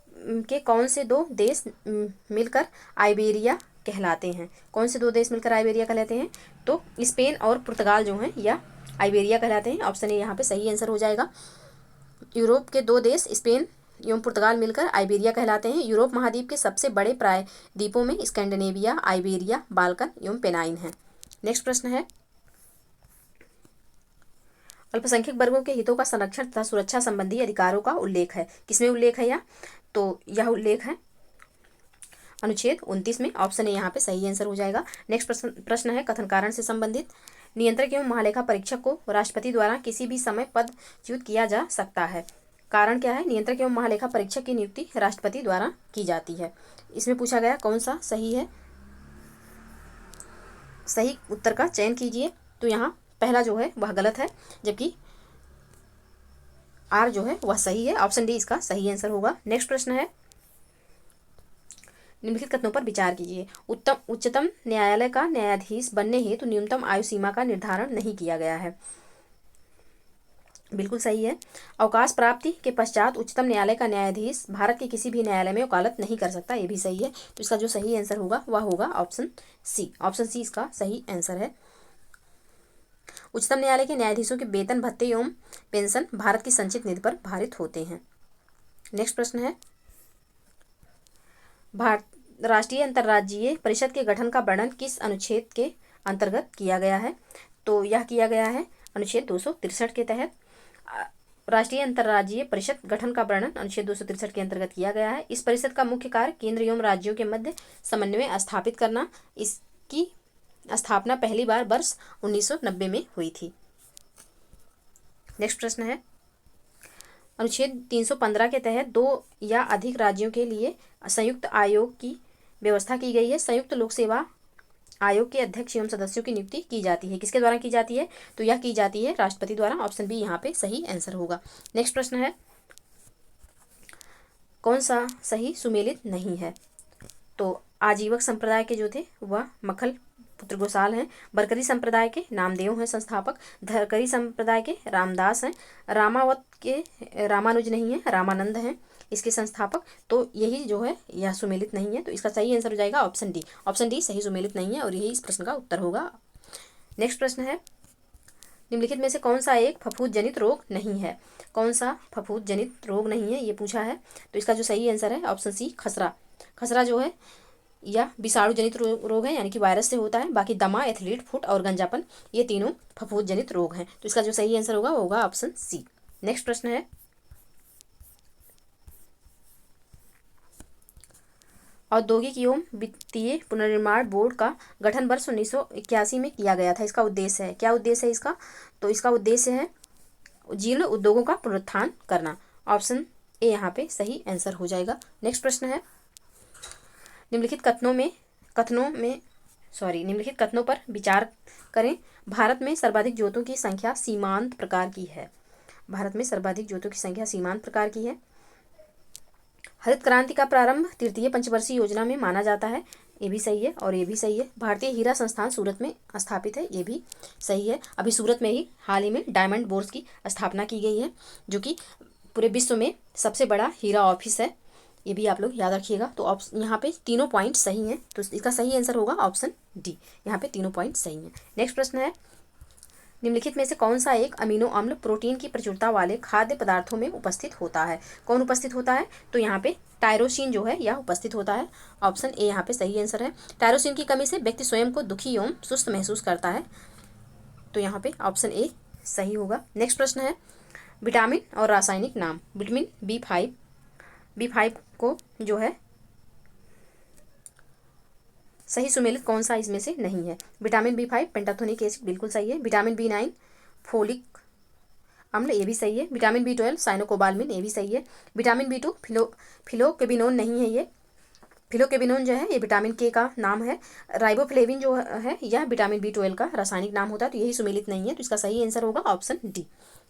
के कौन से दो देश मिलकर आइबेरिया कहलाते हैं। कौन से दो देश मिलकर आइबेरिया कहलाते हैं। तो स्पेन और पुर्तगाल जो हैं यह आइबेरिया कहलाते हैं। ऑप्शन ए यहाँ पे सही आंसर हो जाएगा। यूरोप के दो देश स्पेन एवं पुर्तगाल मिलकर आइबेरिया कहलाते हैं। यूरोप महाद्वीप के सबसे बड़े प्रायद्वीपों में स्कैंडिनेविया, आइबेरिया, बाल्कन एवं पेनाइन है। नेक्स्ट प्रश्न है, अल्पसंख्यक वर्गों के हितों का संरक्षण तथा सुरक्षा संबंधी अधिकारों का उल्लेख है, किसमें उल्लेख है यह। तो यह उल्लेख है अनुच्छेद 29 में। ऑप्शन ए यहाँ पे सही आंसर हो जाएगा। नेक्स्ट प्रश्न है कथन कारण से संबंधित, नियंत्रक एवं महालेखा परीक्षक को राष्ट्रपति द्वारा किसी भी समय पदच्युत किया जा सकता है। कारण क्या है, नियंत्रक एवं महालेखा परीक्षक की नियुक्ति राष्ट्रपति द्वारा की जाती है। इसमें पूछा गया कौन सा सही है, सही उत्तर का चयन कीजिए। तो यहाँ पहला जो है वह गलत है जबकि आर जो है वह सही है। ऑप्शन डी इसका सही आंसर होगा। नेक्स्ट प्रश्न है, निम्नलिखित कथनों पर विचार कीजिए। उच्चतम न्यायालय का न्यायाधीश बनने हेतु न्यूनतम आयु सीमा का निर्धारण नहीं किया गया है, बिल्कुल सही है। अवकाश प्राप्ति के पश्चात उच्चतम न्यायालय का न्यायाधीश भारत के किसी भी न्यायालय में वकालत नहीं कर सकता, ये भी सही है। तो इसका जो सही आंसर होगा वह होगा ऑप्शन सी। ऑप्शन सी इसका सही आंसर है। उच्चतम न्यायालय के न्यायाधीशों के वेतन भत्ते एवं पेंशन भारत की संचित निधि पर भारित होते हैं। नेक्स्ट प्रश्न है, राष्ट्रीय अंतर्राज्यीय परिषद के गठन का वर्णन किस अनुच्छेद के अंतर्गत किया गया है। तो यह किया गया है अनुच्छेद 263 के तहत। राष्ट्रीय अंतर्राज्यीय परिषद गठन का वर्णन अनुच्छेद 263 के अंतर्गत किया गया है। इस परिषद का मुख्य कार्य केंद्र एवं राज्यों के मध्य समन्वय स्थापित करना। इसकी स्थापना पहली बार वर्ष 1990 में हुई थी। नेक्स्ट प्रश्न है, अनुच्छेद 315 के तहत 2 या अधिक राज्यों के लिए संयुक्त आयोग की व्यवस्था की गई है। संयुक्त लोक सेवा आयोग के अध्यक्ष एवं सदस्यों की नियुक्ति की जाती है, किसके द्वारा की जाती है। तो यह की जाती है राष्ट्रपति द्वारा। ऑप्शन बी यहाँ पे सही आंसर होगा। नेक्स्ट प्रश्न है, कौन सा सही सुमेलित नहीं है। तो आजीवक संप्रदाय के जो थे वह मक्खल पुत्र गोसाल हैं। बरकरी संप्रदाय के नामदेव हैं संस्थापक। धरकरी संप्रदाय के रामदास हैं। रामावत के रामानुज नहीं है, रामानंद हैं इसके संस्थापक। तो यही जो है यह सुमेलित नहीं है। तो इसका सही आंसर हो जाएगा ऑप्शन डी। ऑप्शन डी सही सुमेलित नहीं है और यही इस प्रश्न का उत्तर होगा। नेक्स्ट प्रश्न है, निम्नलिखित में से कौन सा एक फफूंद जनित रोग नहीं है? कौन सा फफूंद जनित रोग नहीं है ये पूछा है। तो इसका जो सही आंसर है ऑप्शन सी, खसरा। खसरा जो है या विषाणु जनित रोग है, यानी कि वायरस से होता है। बाकी दमा, एथलीट फुट और गंजापन ये तीनों फफूंद जनित रोग हैं। तो इसका जो सही आंसर होगा वो होगा ऑप्शन सी। नेक्स्ट प्रश्न है, औद्योगिक एवं वित्तीय पुनर्निर्माण बोर्ड का गठन वर्ष 1981 में किया गया था। इसका उद्देश्य है, क्या उद्देश्य है इसका? तो इसका उद्देश्य है जीर्ण उद्योगों का पुनरुत्थान करना। ऑप्शन ए यहाँ पे सही आंसर हो जाएगा। नेक्स्ट प्रश्न है, निम्नलिखित कथनों पर विचार करें। भारत में सर्वाधिक ज्योतों की संख्या सीमांत प्रकार की है। भारत में सर्वाधिक ज्योतों की संख्या सीमांत प्रकार की है। हरित क्रांति का प्रारंभ तृतीय पंचवर्षीय योजना में माना जाता है। ये भी सही है और ये भी सही है। भारतीय हीरा संस्थान सूरत में स्थापित है। ये भी सही है। अभी सूरत में ही हाल ही में डायमंड बोर्स की स्थापना की गई है, जो कि पूरे विश्व में सबसे बड़ा हीरा ऑफिस है। ये भी आप लोग याद रखिएगा। तो यहाँ पे तीनों पॉइंट सही हैं, तो इसका सही आंसर होगा ऑप्शन डी। यहाँ पे तीनों पॉइंट सही हैं। नेक्स्ट प्रश्न है, निम्नलिखित में से कौन सा एक अमीनो अम्ल प्रोटीन की प्रचुरता वाले खाद्य पदार्थों में उपस्थित होता है? कौन उपस्थित होता है? तो यहाँ पे टायरोसिन जो है यह उपस्थित होता है। ऑप्शन ए यहाँ पे सही आंसर है। टायरोसिन की कमी से व्यक्ति स्वयं को दुखी एवं सुस्त महसूस करता है। तो यहाँ पे ऑप्शन ए सही होगा। नेक्स्ट प्रश्न है, विटामिन और रासायनिक नाम। विटामिन B5 को जो है सही सुमेलित कौन सा इसमें से नहीं है? विटामिन B5 पेंटाथोनिक एसिड बिल्कुल सही है। विटामिन B9 फोलिक अम्ल ये भी सही है। विटामिन B12 साइनोकोबाल्मिन ये भी सही है। विटामिन B2 फिलोकेबिनोन नहीं है। ये फिलोकेबिनोन जो है ये विटामिन के का नाम है। राइबोफ्लेविन जो है यह विटामिन B12 का रासायनिक नाम होता है। तो यही सुमेलित नहीं है, तो इसका सही आंसर होगा ऑप्शन डी।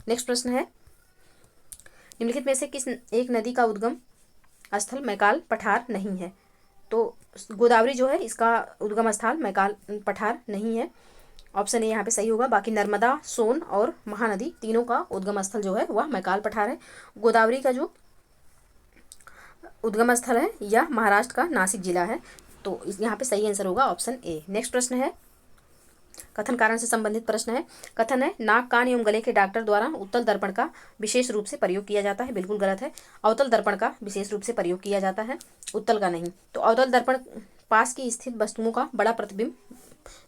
नेक्स्ट प्रश्न है, निम्नलिखित में से किस एक नदी का उद्गम स्थल मैकाल पठार नहीं है? तो गोदावरी जो है इसका उद्गम स्थल मैकाल पठार नहीं है। ऑप्शन ए यहाँ पे सही होगा। बाकी नर्मदा, सोन और महानदी तीनों का उद्गम स्थल जो है वह मैकाल पठार है। गोदावरी का जो उद्गम स्थल है यह महाराष्ट्र का नासिक जिला है। तो यहाँ पे सही आंसर होगा ऑप्शन ए। नेक्स्ट प्रश्न है, कथन कारण से संबंधित प्रश्न है। कथन है, नाक, कान एवं गले के डॉक्टर द्वारा उत्तल दर्पण का विशेष रूप से प्रयोग किया जाता है। बिल्कुल गलत है। अवतल दर्पण का विशेष रूप से प्रयोग किया जाता है, उत्तल का नहीं। तो अवतल दर्पण पास की स्थित वस्तुओं का बड़ा प्रतिबिंब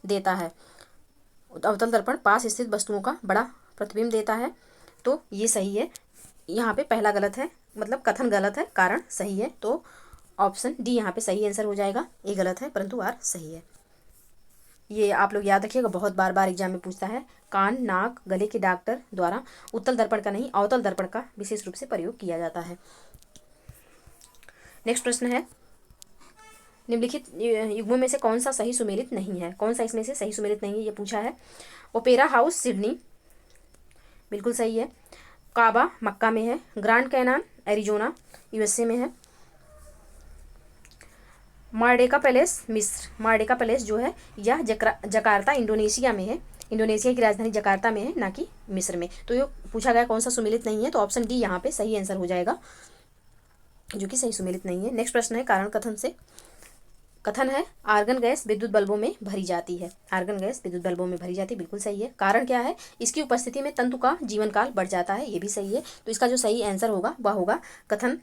देता है। अवतल दर्पण पास स्थित वस्तुओं का बड़ा प्रतिबिंब देता है। तो ये सही है। यहाँ पे पहला गलत है, मतलब कथन गलत है, कारण सही है। तो ऑप्शन डी यहाँ पे सही आंसर हो जाएगा। ए गलत है परंतु आर सही है। ये आप लोग याद रखिएगा, बहुत बार एग्जाम में पूछता है। कान, नाक, गले के डॉक्टर द्वारा उत्तल दर्पण का नहीं अवतल दर्पण का विशेष रूप से प्रयोग किया जाता है। नेक्स्ट प्रश्न है, निम्नलिखित युग्मों में से कौन सा सही सुमेलित नहीं है? कौन सा इसमें से सही सुमेलित नहीं है ये पूछा है। ओपेरा हाउस सिडनी बिल्कुल सही है। काबा मक्का में है। ग्रांड कैनान एरिजोना USA में है। मार्डेका पैलेस मिस्र, मार्डेका पैलेस जो है यह जकार्ता इंडोनेशिया में है। इंडोनेशिया की राजधानी जकार्ता में है, ना कि मिस्र में। तो ये पूछा गया कौन सा सुमेलित नहीं है, तो ऑप्शन डी यहाँ पे सही आंसर हो जाएगा, जो कि सही सुमेलित नहीं है। नेक्स्ट प्रश्न है, कारण कथन से। कथन है, आर्गन गैस विद्युत बल्बों में भरी जाती है। आर्गन गैस विद्युत बल्बों में भरी जाती है, बिल्कुल सही है। कारण क्या है? इसकी उपस्थिति में तंतु का जीवन काल बढ़ जाता है, ये भी सही है। तो इसका जो सही आंसर होगा वह होगा कथन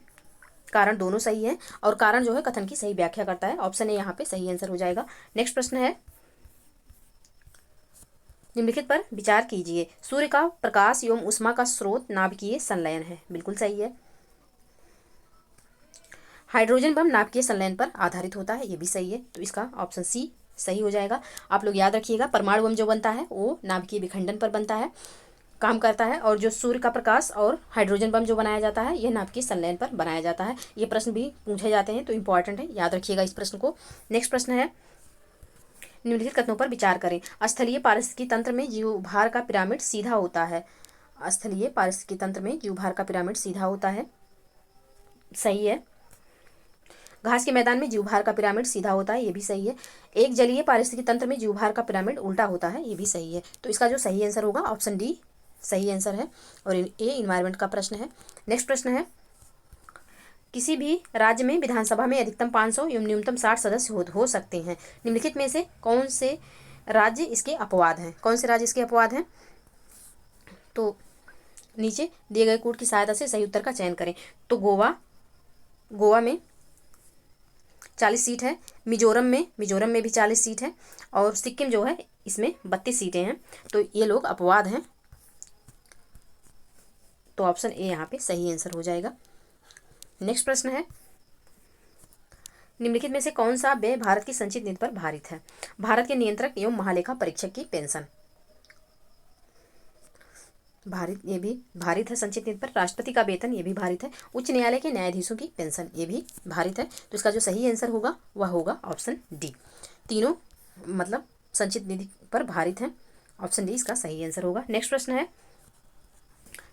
कारण दोनों सही है, और कारण जो है कथन की सही व्याख्या करता है। ऑप्शन ए यहाँ पे सही आंसर हो जाएगा। नेक्स्ट प्रश्न है, निम्नलिखित पर विचार कीजिए। सूर्य का प्रकाश एवं उष्मा का स्रोत नाभिकीय संलयन है, बिल्कुल सही है। हाइड्रोजन बम नाभिकीय संलयन पर आधारित होता है, ये भी सही है। तो इसका ऑप्शन सी सही हो जाएगा। आप लोग याद रखिएगा, परमाणु बम जो बनता है वो नाभिकीय विखंडन पर बनता है, काम करता है, और जो सूर्य का प्रकाश और हाइड्रोजन बम जो बनाया जाता है यह नाभिकीय संलयन पर बनाया जाता है। ये प्रश्न भी पूछे जाते हैं, तो इंपॉर्टेंट है, याद रखिएगा इस प्रश्न को। नेक्स्ट प्रश्न है, निम्नलिखित कथनों पर विचार करें। स्थलीय पारिस्थितिकी तंत्र में जीवभार का पिरामिड सीधा होता है। स्थलीय पारिस्थितिकी तंत्र में जीवभार का पिरामिड सीधा होता है, सही है। घास के मैदान में जीवभार का पिरामिड सीधा होता है, ये भी सही है। एक जलीय पारिस्थितिकी तंत्र में जीवभार का पिरामिड उल्टा होता है, ये भी सही है। तो इसका जो सही आंसर होगा ऑप्शन डी सही आंसर है, और ये इन्वायरमेंट का प्रश्न है। नेक्स्ट प्रश्न है, किसी भी राज्य में विधानसभा में अधिकतम 500 एवं न्यूनतम 60 सदस्य हो सकते हैं। निम्नलिखित में से कौन से राज्य इसके अपवाद हैं? कौन से राज्य इसके अपवाद हैं? तो नीचे दिए गए कोड की सहायता से सही उत्तर का चयन करें। तो गोवा में 40 सीट है, मिजोरम में भी 40 सीट है, और सिक्किम जो है इसमें 32 सीटें हैं। तो ये लोग अपवाद हैं। तो ऑप्शन ए यहाँ पे सही आंसर हो जाएगा। नेक्स्ट प्रश्न है, निम्नलिखित में से कौन सा व्यय भारत की संचित निधि पर भारित है? भारत के नियंत्रक एवं महालेखा परीक्षक की पेंशन ये भी भारित है संचित निधि पर। राष्ट्रपति का वेतन ये भी भारित है। उच्च न्यायालय के न्यायाधीशों की पेंशन ये भी भारित है। तो इसका जो सही आंसर होगा वह होगा ऑप्शन डी। तीनों मतलब संचित निधि पर भारित है। ऑप्शन डी इसका सही आंसर होगा। नेक्स्ट प्रश्न है,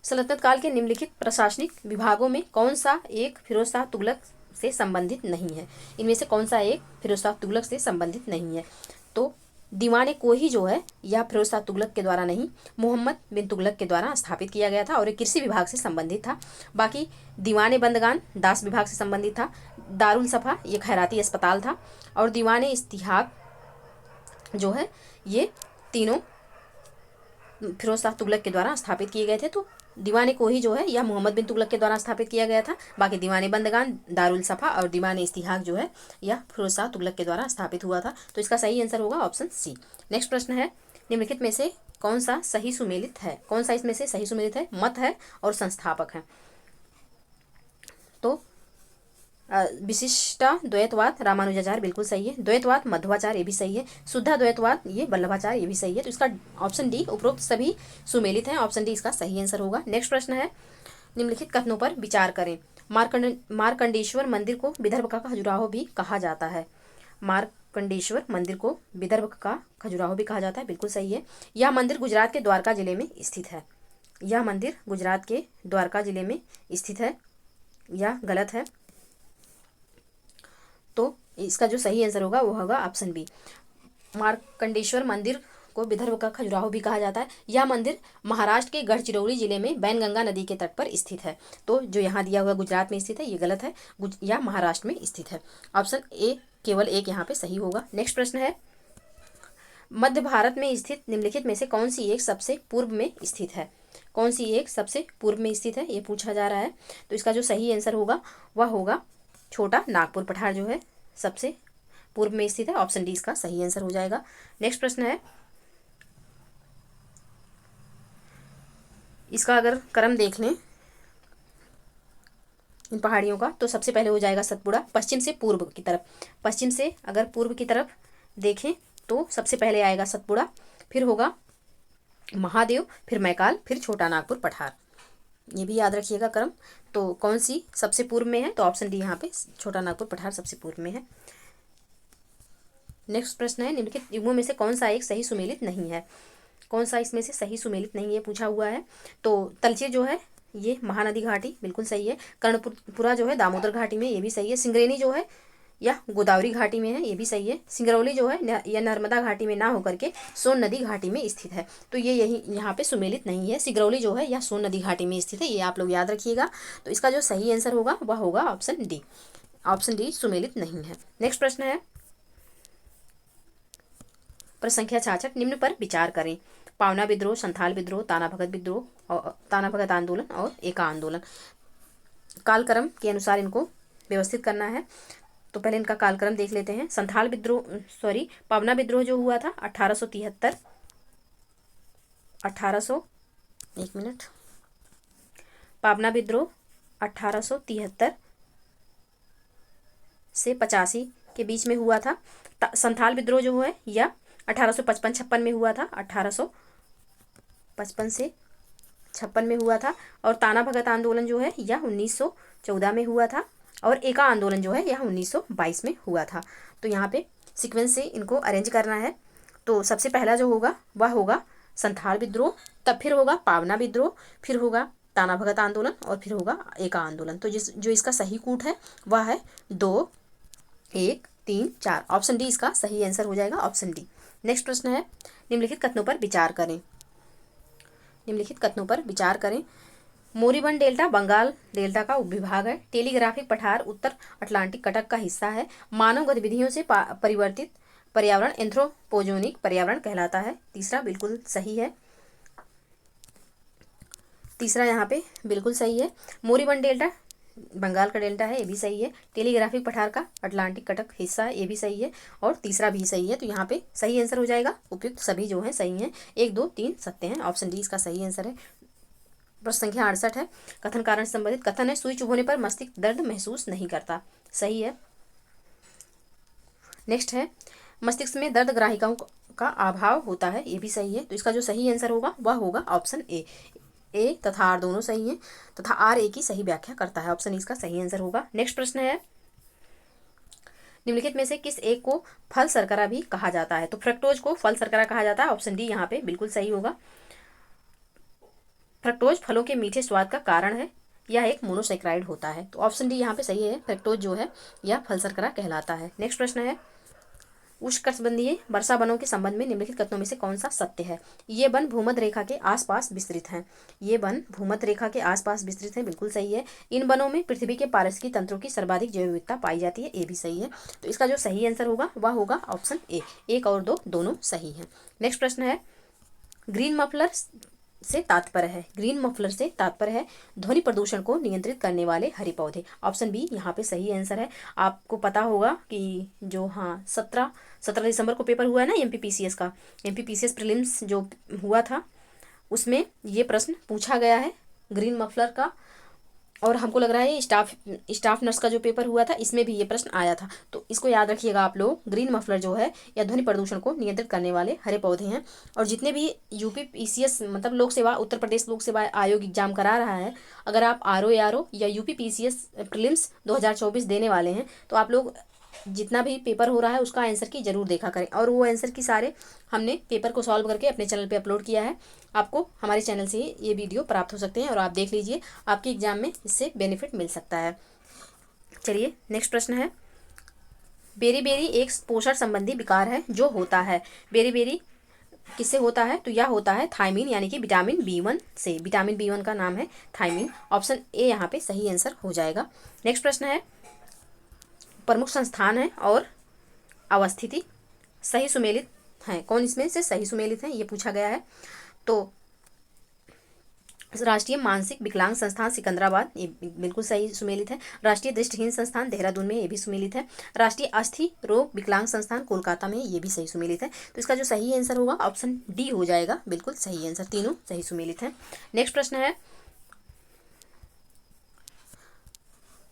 सल्तनत काल के निम्नलिखित प्रशासनिक विभागों में कौन सा एक फिरोज शाह तुगलक से संबंधित नहीं है? इनमें से कौन सा एक फिरोज शाह तुगलक से संबंधित नहीं है? तो दीवाने कोही जो है यह फिरोज शाह तुगलक के द्वारा नहीं, मोहम्मद बिन तुगलक के द्वारा स्थापित किया गया था और ये कृषि विभाग से संबंधित था। बाकी दीवाने बंदगान दास विभाग से संबंधित था। दारुल सफा ये खैराती अस्पताल था, और दीवाने इस्तिहाक जो है ये तीनों फिरोज शाह तुगलक के द्वारा स्थापित किए गए थे। तो दीवाने कोही जो है यह मोहम्मद बिन तुगलक के द्वारा स्थापित किया गया था। बाकी दीवाने बंदगान, दारुल सफा और दीवाने इस्तिहाक जो है यह फिरोज शाह तुगलक के द्वारा स्थापित हुआ था। तो इसका सही आंसर होगा ऑप्शन सी। नेक्स्ट प्रश्न है, निम्नलिखित में से कौन सा सही सुमेलित है? कौन सा इसमें से सही सुमेलित है? मत है और संस्थापक है। तो विशिष्टा द्वैतवाद रामानुजाचार्य बिल्कुल सही है। द्वैतवाद मध्वाचार्य ये भी सही है। शुद्धा द्वैतवाद ये वल्लभाचार्य ये भी सही है। तो इसका ऑप्शन डी, उपरोक्त सभी सुमेलित हैं। ऑप्शन डी इसका सही आंसर होगा। नेक्स्ट प्रश्न है, निम्नलिखित कथनों पर विचार करें। मार्कंडेश्वर मंदिर को विदर्भ का खजुराहो भी कहा जाता है। मार्कंडेश्वर मंदिर को विदर्भ का खजुराहो भी कहा जाता है, बिल्कुल सही है। यह मंदिर गुजरात के द्वारका जिले में स्थित है। यह मंदिर गुजरात के द्वारका जिले में स्थित है, यह गलत है। तो इसका जो सही आंसर होगा वो होगा ऑप्शन बी। मार्कंडेश्वर मंदिर को विदर्भ का खजुराहो भी कहा जाता है। यह मंदिर महाराष्ट्र के गढ़चिरौली जिले में बैनगंगा नदी के तट पर स्थित है। तो जो यहाँ दिया हुआ गुजरात में स्थित है ये गलत है, यह महाराष्ट्र में स्थित है। ऑप्शन ए केवल एक यहाँ पे सही होगा। नेक्स्ट प्रश्न है, मध्य भारत में स्थित निम्नलिखित में से कौन सी एक सबसे पूर्व में स्थित है? कौन सी एक सबसे पूर्व में स्थित है ये पूछा जा रहा है। तो इसका जो सही आंसर होगा वह होगा छोटा नागपुर पठार जो है सबसे पूर्व में स्थित है। ऑप्शन डी इसका सही आंसर हो जाएगा। नेक्स्ट प्रश्न है, इसका अगर क्रम देख लें इन पहाड़ियों का, तो सबसे पहले हो जाएगा सतपुड़ा, पश्चिम से पूर्व की तरफ। पश्चिम से अगर पूर्व की तरफ देखें तो सबसे पहले आएगा सतपुड़ा, फिर होगा महादेव, फिर मैकाल, फिर छोटा नागपुर पठार। ये भी याद रखिएगा क्रम। तो कौन सी सबसे पूर्व में है? तो ऑप्शन डी यहाँ पे छोटा नागपुर पठार सबसे पूर्व में है। नेक्स्ट प्रश्न है, निम्नलिखित युग्मों में से कौन सा एक सही सुमेलित नहीं है? कौन सा इसमें से सही सुमेलित नहीं है पूछा हुआ है। तो तलचेर जो है ये महानदी घाटी बिल्कुल सही है। कर्णपुरा जो है दामोदर घाटी में ये भी सही है। सिंगरेनी जो है यह गोदावरी घाटी में है ये भी सही है। सिंगरौली जो है यह नर्मदा घाटी में ना होकर के सोन नदी घाटी में स्थित है। तो ये यही यहाँ पे सुमेलित नहीं है। सिंगरौली जो है यह सोन नदी घाटी में स्थित है, ये आप लोग याद रखिएगा। तो इसका जो सही आंसर होगा वह होगा ऑप्शन डी। ऑप्शन डी सुमेलित नहीं है। नेक्स्ट प्रश्न है, प्रश्न संख्या 66, निम्न पर विचार करें। पावना विद्रोह, संथाल विद्रोह, ताना भगत विद्रोह और ताना भगत आंदोलन और एका आंदोलन। कालक्रम के अनुसार इनको व्यवस्थित करना है। तो पहले इनका कालक्रम देख लेते हैं। संथाल विद्रोह पावना विद्रोह जो हुआ था 1873 पावना विद्रोह 1873 से 85 के बीच में हुआ था। संथाल विद्रोह जो है यह 1855-56 में हुआ था। 1855 से 56 में हुआ था। और ताना भगत आंदोलन जो है यह 1914 में हुआ था। और एका आंदोलन जो है यह 1922 में हुआ था। तो यहाँ पे सीक्वेंस से इनको अरेंज करना है। तो सबसे पहला जो होगा वह होगा संथाल विद्रोह, तब फिर होगा पावना विद्रोह, फिर होगा ताना भगत आंदोलन और फिर होगा एका आंदोलन। तो जो इसका सही कूट है वह है 2, 1, 3, 4। ऑप्शन डी इसका सही आंसर हो जाएगा, ऑप्शन डी। नेक्स्ट प्रश्न है, निम्नलिखित कथनों पर विचार करें। निम्नलिखित कथनों पर विचार करें। मोरीबन डेल्टा बंगाल डेल्टा का उपविभाग है। टेलीग्राफिक पठार उत्तर अटलांटिक कटक का हिस्सा है। मानव गतिविधियों से परिवर्तित पर्यावरण एंथ्रोपोजेनिक पर्यावरण कहलाता है। तीसरा बिल्कुल सही है। तीसरा यहाँ पे बिल्कुल सही है। मोरीबन डेल्टा बंगाल का डेल्टा है, ये भी सही है। टेलीग्राफिक पठार का अटलांटिक कटक हिस्सा है, ये भी सही है। और तीसरा भी सही है। तो यहाँ पे सही आंसर हो जाएगा। उपयुक्त सभी जो हैं सही हैं, 1 2 3 सत्य हैं। ऑप्शन डी इसका सही आंसर है। प्रश्न संख्या 68 है। कथन कारण से संबंधित कथन है, सुई चुभोने पर मस्तिष्क दर्द महसूस नहीं करता। सही है। नेक्स्ट है, मस्तिष्क में दर्द ग्राहिकाओं का अभाव होता है, ये भी सही है। तो इसका जो सही आंसर होगा वह होगा ऑप्शन ए तथा आर दोनों सही हैं, तथा आर ए की सही व्याख्या करता है। ऑप्शन इसका सही आंसर होगा। नेक्स्ट प्रश्न है, निम्नलिखित में से किस एक को फल शर्करा भी कहा जाता है? तो फ्रक्टोज को फल शर्करा कहा जाता है। ऑप्शन डी यहाँ पे बिल्कुल सही होगा। फ्रक्टोज फलों के मीठे स्वाद का कारण है, यह एक मोनोसेक्राइड होता है। तो ऑप्शन डी यहाँ पे सही है। फ्रक्टोज जो है यह फल शर्करा कहलाता है। नेक्स्ट प्रश्न है, उष्णकटिबंधीय वर्षा वनों के संबंध में निम्नलिखित कथनों में से कौन सा सत्य है? ये वन भूमध्य रेखा के आसपास विस्तृत हैं। ये वन भूमध्य रेखा के आसपास विस्तृत हैं, बिल्कुल सही है। इन वनों में पृथ्वी के पारिस्थितिक तंत्रों की सर्वाधिक जैव विविधता पाई जाती है, ये भी सही है। तो इसका जो सही आंसर होगा वह होगा ऑप्शन ए। 1 और 2 दोनों सही हैं। नेक्स्ट प्रश्न है, ग्रीन मफलर से तात्पर्य है, ग्रीन मफलर से तात्पर्य है ध्वनि प्रदूषण को नियंत्रित करने वाले हरे पौधे। ऑप्शन बी यहाँ पे सही आंसर है। आपको पता होगा कि जो 17 दिसंबर को पेपर हुआ है ना एमपीपीसीएस का, एमपीपीसीएस प्रीलिम्स जो हुआ था उसमें ये प्रश्न पूछा गया है ग्रीन मफलर का। और हमको लग रहा है स्टाफ नर्स का जो पेपर हुआ था इसमें भी ये प्रश्न आया था। तो इसको याद रखिएगा आप लोग। ग्रीन मफलर जो है या ध्वनि प्रदूषण को नियंत्रित करने वाले हरे पौधे हैं। और जितने भी यूपीपीसीएस मतलब लोक सेवा उत्तर प्रदेश लोक सेवा आयोग एग्जाम करा रहा है, अगर आप आरओ या यूपीपीसीएस प्रीलिम्स 2024 देने वाले हैं तो आप लोग जितना भी पेपर हो रहा है उसका आंसर की जरूर देखा करें। और वो आंसर की सारे हमने पेपर को सॉल्व करके अपने चैनल पे अपलोड किया है। आपको हमारे चैनल से ये वीडियो प्राप्त हो सकते हैं और आप देख लीजिए, आपके एग्जाम में इससे बेनिफिट मिल सकता है। चलिए नेक्स्ट प्रश्न है, बेरी एक पोषण संबंधी विकार है जो होता है। बेरी किससे होता है? तो यह होता है थायमीन यानी कि विटामिन B1 से। विटामिन B1 का नाम है थायमीन। ऑप्शन ए यहाँ पे सही आंसर हो जाएगा। नेक्स्ट प्रश्न है, प्रमुख संस्थान है और अवस्थिति सही सुमेलित हैं, कौन इसमें से सही सुमेलित है ये पूछा गया है। तो राष्ट्रीय मानसिक विकलांग संस्थान सिकंदराबाद, ये बिल्कुल सही सुमेलित है। राष्ट्रीय दृष्टिहीन संस्थान देहरादून में, ये भी सुमेलित है। राष्ट्रीय अस्थि रोग विकलांग संस्थान कोलकाता में, ये भी सही सुमेलित है। तो इसका जो सही आंसर होगा ऑप्शन डी हो जाएगा, बिल्कुल सही आंसर। तीनों सही सुमेलित है। नेक्स्ट प्रश्न है,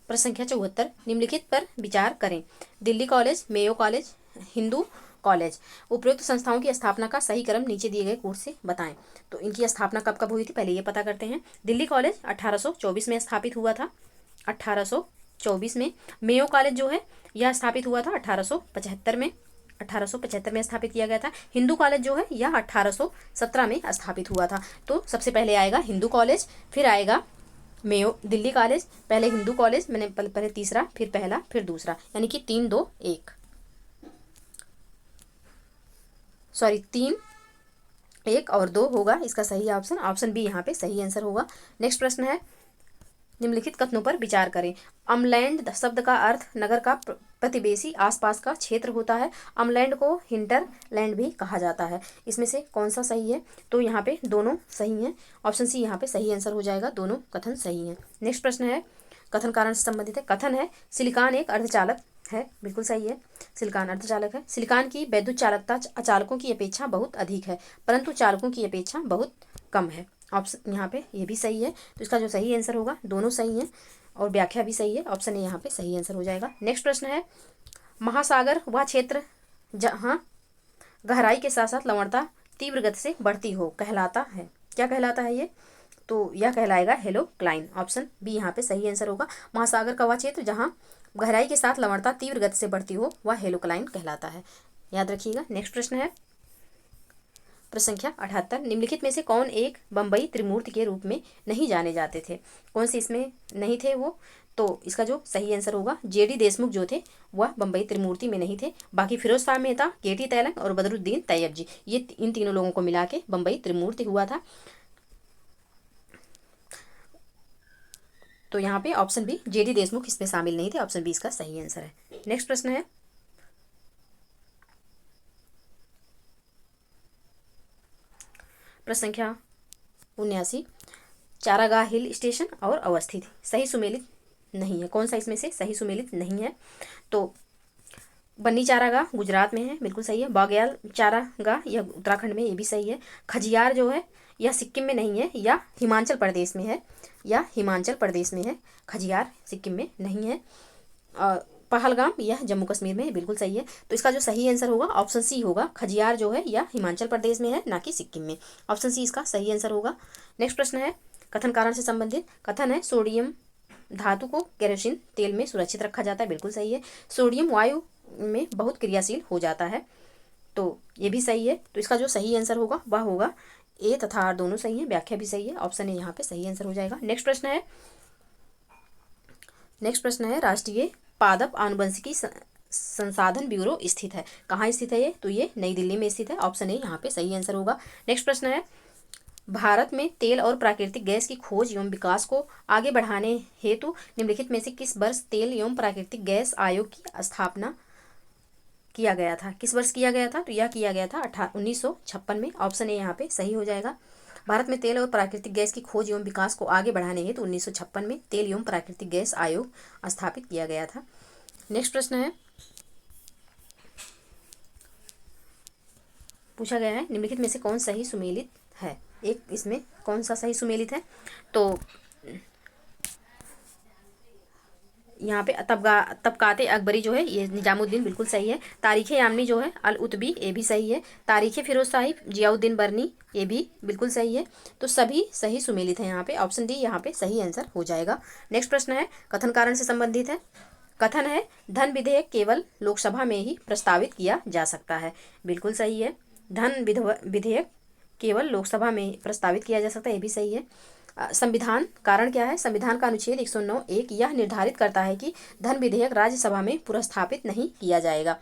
प्रश्न संख्या 74, निम्नलिखित पर विचार करें। Delhi college, Mayo college, Hindu college, उपरोक्त संस्थाओं की स्थापना का सही क्रम नीचे दिए गए कोर्स से बताएं। तो इनकी स्थापना कब कब हुई थी पहले ये पता करते हैं। दिल्ली कॉलेज 1824 में स्थापित हुआ था, 1824 में। मेयो कॉलेज जो है यह स्थापित हुआ था 1875 में, 1875 में स्थापित किया गया था। हिंदू कॉलेज जो है यह 1817 में स्थापित हुआ था। तो सबसे पहले आएगा हिंदू कॉलेज, फिर आएगा मेयो दिल्ली कॉलेज, पहले हिंदू कॉलेज, मैंने पहले तीसरा, फिर पहला, फिर दूसरा, यानी कि 3 2 1 सॉरी 3 1 और 2 होगा इसका सही ऑप्शन। ऑप्शन बी यहाँ पे सही आंसर होगा। नेक्स्ट प्रश्न है, निम्नलिखित कथनों पर विचार करें। अमलैंड शब्द का अर्थ नगर का प्रतिवेशी आसपास का क्षेत्र होता है। अमलैंड को हिंटरलैंड भी कहा जाता है। इसमें से कौन सा सही है? तो यहाँ पे दोनों सही हैं। ऑप्शन सी यहाँ पे सही आंसर हो जाएगा, दोनों कथन सही हैं। नेक्स्ट प्रश्न है, कथन कारण से संबंधित है। कथन है सिलिकॉन एक अर्धचालक है, बिल्कुल सही है। सिलिकॉन अर्धचालक है। सिलिकॉन की वैद्युत चालकता अचालकों की अपेक्षा बहुत अधिक है, परंतु चालकों की अपेक्षा बहुत कम है। ऑप्शन यहाँ पे ये भी सही है। तो इसका जो सही आंसर होगा, दोनों सही हैं और व्याख्या भी सही है। ऑप्शन ए यहाँ पे सही आंसर हो जाएगा। नेक्स्ट प्रश्न है, महासागर वह क्षेत्र जहाँ गहराई के साथ साथ लवणता तीव्र गति से बढ़ती हो कहलाता है। क्या कहलाता है ये? तो यह कहलाएगा हेलोक्लाइन। ऑप्शन बी यहाँ पे सही आंसर होगा। महासागर का वह क्षेत्र जहाँ गहराई के साथ लवणता तीव्र गति से बढ़ती हो वह हेलोक्लाइन कहलाता है, याद रखिएगा। नेक्स्ट प्रश्न है, प्रश्न संख्या 78, निम्नलिखित में से कौन एक बम्बई त्रिमूर्ति के रूप में नहीं जाने जाते थे? कौन से इसमें नहीं थे वो? तो इसका जो सही आंसर होगा जेडी देशमुख जो थे वह बम्बई त्रिमूर्ति में नहीं थे। बाकी फिरोज शाह मेहता, केटी तैलंग और बदरुद्दीन तैयब जी, ये इन तीनों लोगों को मिला के बम्बई त्रिमूर्ति हुआ था। तो यहाँ पे ऑप्शन बी जेडी देशमुख इसमें शामिल नहीं थे। ऑप्शन बी इसका सही आंसर है। नेक्स्ट प्रश्न है, प्रश्न संख्या 79, चारागाह हिल स्टेशन और अवस्थित सही सुमेलित नहीं है। कौन सा इसमें से सही सुमेलित नहीं है? तो बन्नी चारागाह गुजरात में है, बिल्कुल सही है। बाग्याल चारागाह यह उत्तराखंड में, ये भी सही है। खजियार जो है यह सिक्किम में नहीं है, या हिमाचल प्रदेश में है, या हिमाचल प्रदेश में है। खजियार सिक्किम में नहीं है। पहलगाम यह जम्मू कश्मीर में है, बिल्कुल सही है। तो इसका जो सही आंसर होगा ऑप्शन सी होगा। खजियार जो है यह हिमाचल प्रदेश में है, ना कि सिक्किम में। ऑप्शन सी इसका सही आंसर होगा। नेक्स्ट प्रश्न है कथन कारण से संबंधित। कथन है सोडियम धातु को केरोसिन तेल में सुरक्षित रखा जाता है, बिल्कुल सही है। सोडियम वायु में बहुत क्रियाशील हो जाता है, तो ये भी सही है। तो इसका जो सही आंसर होगा वह होगा ए तथा आर दोनों सही है, व्याख्या भी सही है। ऑप्शन ए यहाँ पे सही आंसर हो जाएगा। नेक्स्ट प्रश्न है राष्ट्रीय पादप आनुवंशिकी संसाधन ब्यूरो स्थित है। कहाँ स्थित है ये? तो ये नई दिल्ली में स्थित है। ऑप्शन ए यहाँ पे सही आंसर होगा। नेक्स्ट प्रश्न है भारत में तेल और प्राकृतिक गैस की खोज एवं विकास को आगे बढ़ाने हेतु निम्नलिखित में से किस वर्ष तेल एवं प्राकृतिक गैस आयोग की स्थापना किया गया था? किस वर्ष किया गया था? तो यह किया गया था 1956 में। ऑप्शन ए यहाँ पे सही हो जाएगा। भारत में तेल और प्राकृतिक गैस की खोज एवं विकास को आगे बढ़ाने हेतु 1956 में तेल एवं प्राकृतिक गैस आयोग स्थापित किया गया था। नेक्स्ट प्रश्न है पूछा गया है निम्नलिखित में से कौन सही सुमेलित है? एक इसमें कौन सा सही सुमेलित है? तो यहाँ पे तबकाते अकबरी जो है ये निजामुद्दीन, बिल्कुल सही है। तारीख़ यामनी जो है अल उतबी, ये भी सही है। तारीख़ फिरोज शाही जियाउद्दीन बर्नी, ये भी बिल्कुल सही है। तो सभी सही सुमेलित है यहाँ पे। ऑप्शन डी यहाँ पे सही आंसर हो जाएगा। नेक्स्ट प्रश्न है कथन कारण से संबंधित है। कथन है धन विधेयक केवल लोकसभा में ही प्रस्तावित किया जा सकता है, बिल्कुल सही है। धन विधेयक केवल लोकसभा में प्रस्तावित किया जा सकता है, ये भी सही है। संविधान कारण क्या है? संविधान का अनुच्छेद 109(1) यह निर्धारित करता है कि धन विधेयक राज्यसभा में पुरस्तावित नहीं किया जाएगा,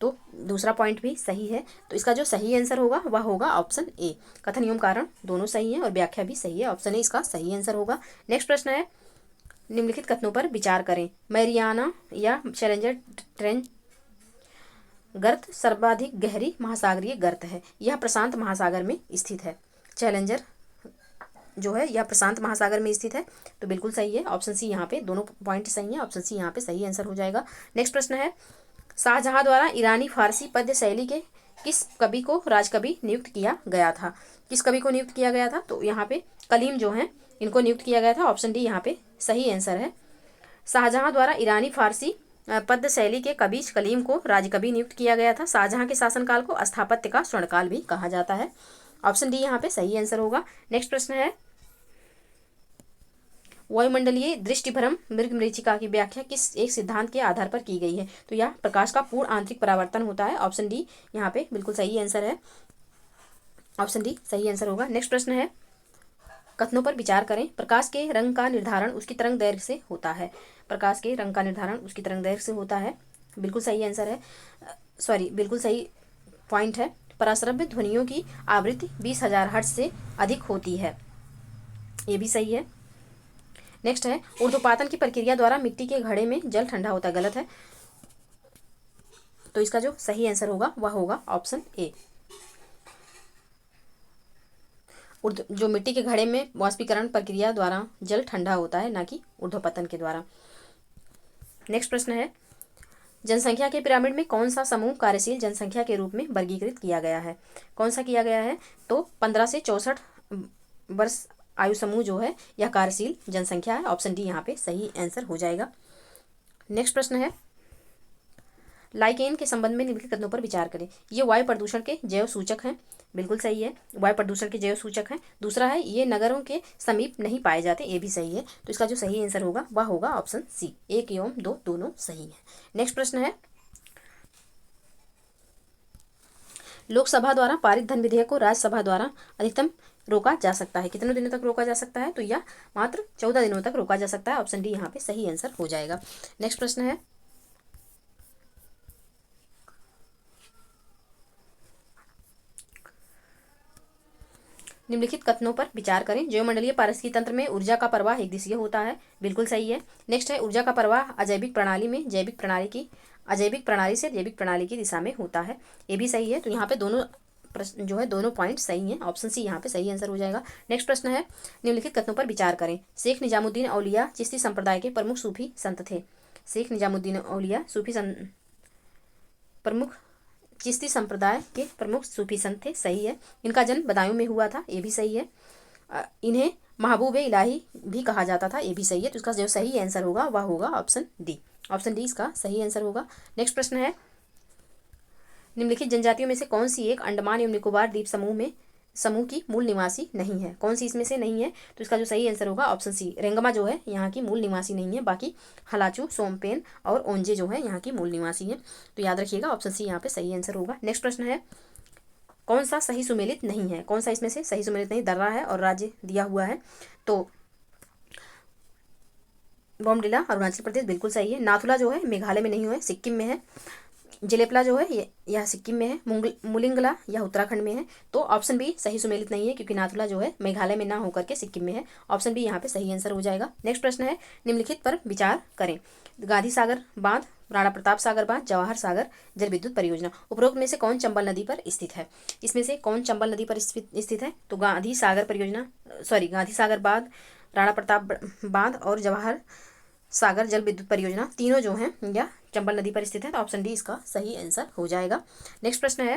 तो दूसरा पॉइंट भी सही है। तो इसका जो सही आंसर होगा वह होगा ऑप्शन ए। कथन एवं कारण दोनों सही है और व्याख्या भी सही है। ऑप्शन ए इसका सही आंसर होगा। नेक्स्ट प्रश्न है निम्नलिखित कथनों पर विचार करें। मैरियाना या चैलेंजर ट्रेंच गर्त सर्वाधिक गहरी महासागरीय गर्त है, यह प्रशांत महासागर में स्थित है। चैलेंजर जो है यह प्रशांत महासागर में स्थित है, तो बिल्कुल सही है। ऑप्शन सी यहाँ पे दोनों पॉइंट सही है। ऑप्शन सी यहाँ पे सही आंसर हो जाएगा। नेक्स्ट प्रश्न है शाहजहां द्वारा ईरानी फारसी पद्य शैली के किस कवि को राजकवि नियुक्त किया गया था? किस कवि को नियुक्त किया गया था? तो यहाँ पे कलीम जो है इनको नियुक्त किया गया था। ऑप्शन डी यहाँ पे सही आंसर है। शाहजहां द्वारा ईरानी फारसी पद्य शैली के कवि कलीम को राजकवि नियुक्त किया गया था। शाहजहां के शासनकाल को स्थापत्य का स्वर्णकाल भी कहा जाता है। ऑप्शन डी यहाँ पे सही आंसर होगा। नेक्स्ट प्रश्न है वायुमंडलीय दृष्टिभ्रम मृगमरीचिका की व्याख्या किस एक सिद्धांत के आधार पर की गई है? तो यह प्रकाश का पूर्ण आंतरिक परावर्तन होता है। ऑप्शन डी यहाँ पे बिल्कुल सही आंसर है। ऑप्शन डी सही आंसर होगा। नेक्स्ट प्रश्न है कथनों पर विचार करें। प्रकाश के रंग का निर्धारण उसकी तरंग दैर्घ्य से होता है। प्रकाश के रंग का निर्धारण उसकी तरंग दैर्घ्य से होता है, बिल्कुल सही आंसर है। बिल्कुल सही पॉइंट है। पराश्रव्य ध्वनियों की आवृत्ति 20,000 हर्ट्ज से अधिक होती है, ये भी सही है। नेक्स्ट है ऊर्ध्वपातन की प्रक्रिया द्वारा मिट्टी के घड़े में जल ठंडा होता है, गलत है। तो इसका जो सही आंसर होगा वह होगा ऑप्शन ए। जो मिट्टी के घड़े में वाष्पीकरण प्रक्रिया द्वारा जल ठंडा होता है, ना कि ऊर्ध्वपतन के द्वारा। नेक्स्ट प्रश्न है जनसंख्या के पिरामिड में कौन सा समूह कार्यशील जनसंख्या के रूप में वर्गीकृत किया गया है? कौन सा किया गया है? तो 15 से 64 वर्ष आयु समूह जो है यह कार्यशील जनसंख्या है। ऑप्शन डी यहाँ पे सही आंसर हो जाएगा। नेक्स्ट प्रश्न है लाइकेन के संबंध में निम्नलिखित कथनों पर विचार करें। ये वायु प्रदूषण के जैव सूचक हैं, बिल्कुल सही है, वायु प्रदूषण के जैव सूचक हैं। दूसरा है ये नगरों के समीप नहीं पाए जाते, ये भी सही है। तो इसका जो सही आंसर होगा वह होगा ऑप्शन सी। 1 एवं 2 दोनों सही है। नेक्स्ट प्रश्न है लोकसभा द्वारा पारित धन विधेयक को राज्यसभा द्वारा अधिकतम रोका जा सकता है, कितने दिनों तक रोका जा सकता है? तो यह मात्र 14 दिनों तक रोका जा सकता है। ऑप्शन डी यहाँ पे सही आंसर हो जाएगा। नेक्स्ट प्रश्न है निम्नलिखित कथनों पर विचार करें। ज्योमंडलीय पारिस्थितिकी तंत्र में ऊर्जा का प्रवाह एक दिशीय होता है, बिल्कुल सही है। नेक्स्ट है ऊर्जा का प्रवाह अजैविक प्रणाली में अजैविक प्रणाली से जैविक प्रणाली की दिशा में होता है, ये भी सही है। तो यहाँ पे दोनों प्रश्न जो है दोनों पॉइंट सही हैं, ऑप्शन सी यहाँ पे सही आंसर हो जाएगा। नेक्स्ट प्रश्न है, निम्नलिखित कथनों पर विचार करें। शेख निजामुद्दीन औलिया चिश्ती संप्रदाय के प्रमुख सूफी संत थे। शेख निजामुद्दीन औलिया प्रमुख चिश्ती संप्रदाय के प्रमुख सूफी संत थे, सही है। इनका जन्म बदायूं में हुआ था, ये भी सही है। इन्हें महबूब इलाही भी कहा जाता था, ये भी सही है। तो इसका जो सही आंसर होगा वह होगा ऑप्शन डी। ऑप्शन डी इसका सही आंसर होगा। नेक्स्ट प्रश्न है, निम्नलिखित जनजातियों में से कौन सी एक अंडमान एवं निकोबार द्वीप समूह की मूल निवासी नहीं है। कौन सी इसमें से नहीं है, तो इसका जो सही आंसर होगा ऑप्शन सी, रेंगमा जो है यहाँ की मूल निवासी नहीं है, बाकी हलाचू, सोमपेन और ओंजे जो है यहाँ की मूल निवासी है। तो याद रखिएगा ऑप्शन सी यहाँ पे सही आंसर होगा। नेक्स्ट प्रश्न है, कौन सा सही सुमेलित नहीं है। कौन सा इसमें से सही सुमेलित नहीं, दर्रा है और राज्य दिया हुआ है, तो बोमडिला अरुणाचल प्रदेश बिल्कुल सही है। नाथुला जो है मेघालय में नहीं है, सिक्किम में है। जिलेपला जो है यह सिक्किम में है। मुलिंगला यह उत्तराखंड में है। तो ऑप्शन बी सही सुमेलित नहीं है, क्योंकि नाथुला जो है मेघालय में ना होकर के सिक्किम में है। ऑप्शन बी यहाँ पे सही आंसर हो जाएगा। नेक्स्ट प्रश्न है, निम्नलिखित पर विचार करें। गांधी सागर बांध, राणा प्रताप सागर बांध, जवाहर सागर जल विद्युत परियोजना, उपरोक्त में से कौन चंबल नदी पर स्थित है। इसमें से कौन चंबल नदी पर स्थित है, तो गांधी सागर बांध, राणा प्रताप बांध और जवाहर सागर जल विद्युत परियोजना तीनों जो हैं या चंबल नदी पर स्थित है। तो ऑप्शन डी इसका सही आंसर हो जाएगा। नेक्स्ट प्रश्न है,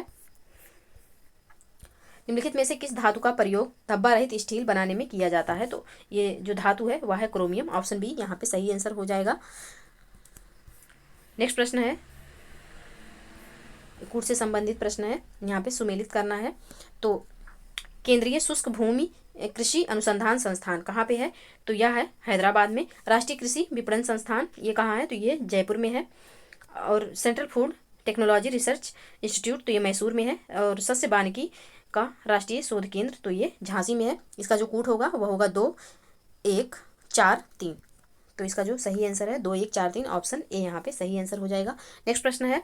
निम्नलिखित में से किस धातु का प्रयोग धब्बा रहित स्टील बनाने में किया जाता है। तो ये जो धातु है वह है क्रोमियम। ऑप्शन बी यहाँ पे सही आंसर हो जाएगा। नेक्स्ट प्रश्न है, कूट से संबंधित प्रश्न है, यहाँ पे सुमेलित करना है। तो केंद्रीय शुष्क भूमि कृषि अनुसंधान संस्थान कहाँ पे है, तो यह है हैदराबाद में। राष्ट्रीय कृषि विपणन संस्थान ये कहाँ है, तो ये जयपुर में है। और central food technology research institute तो ये मैसूर में है। और सस्य वानिकी का राष्ट्रीय शोध केंद्र तो ये झांसी में है। इसका जो कूट होगा वह होगा 2, 1, 4, 3। तो इसका जो सही आंसर है 2, 1, 4, 3, ऑप्शन ए यहाँ पे सही आंसर हो जाएगा। नेक्स्ट प्रश्न है,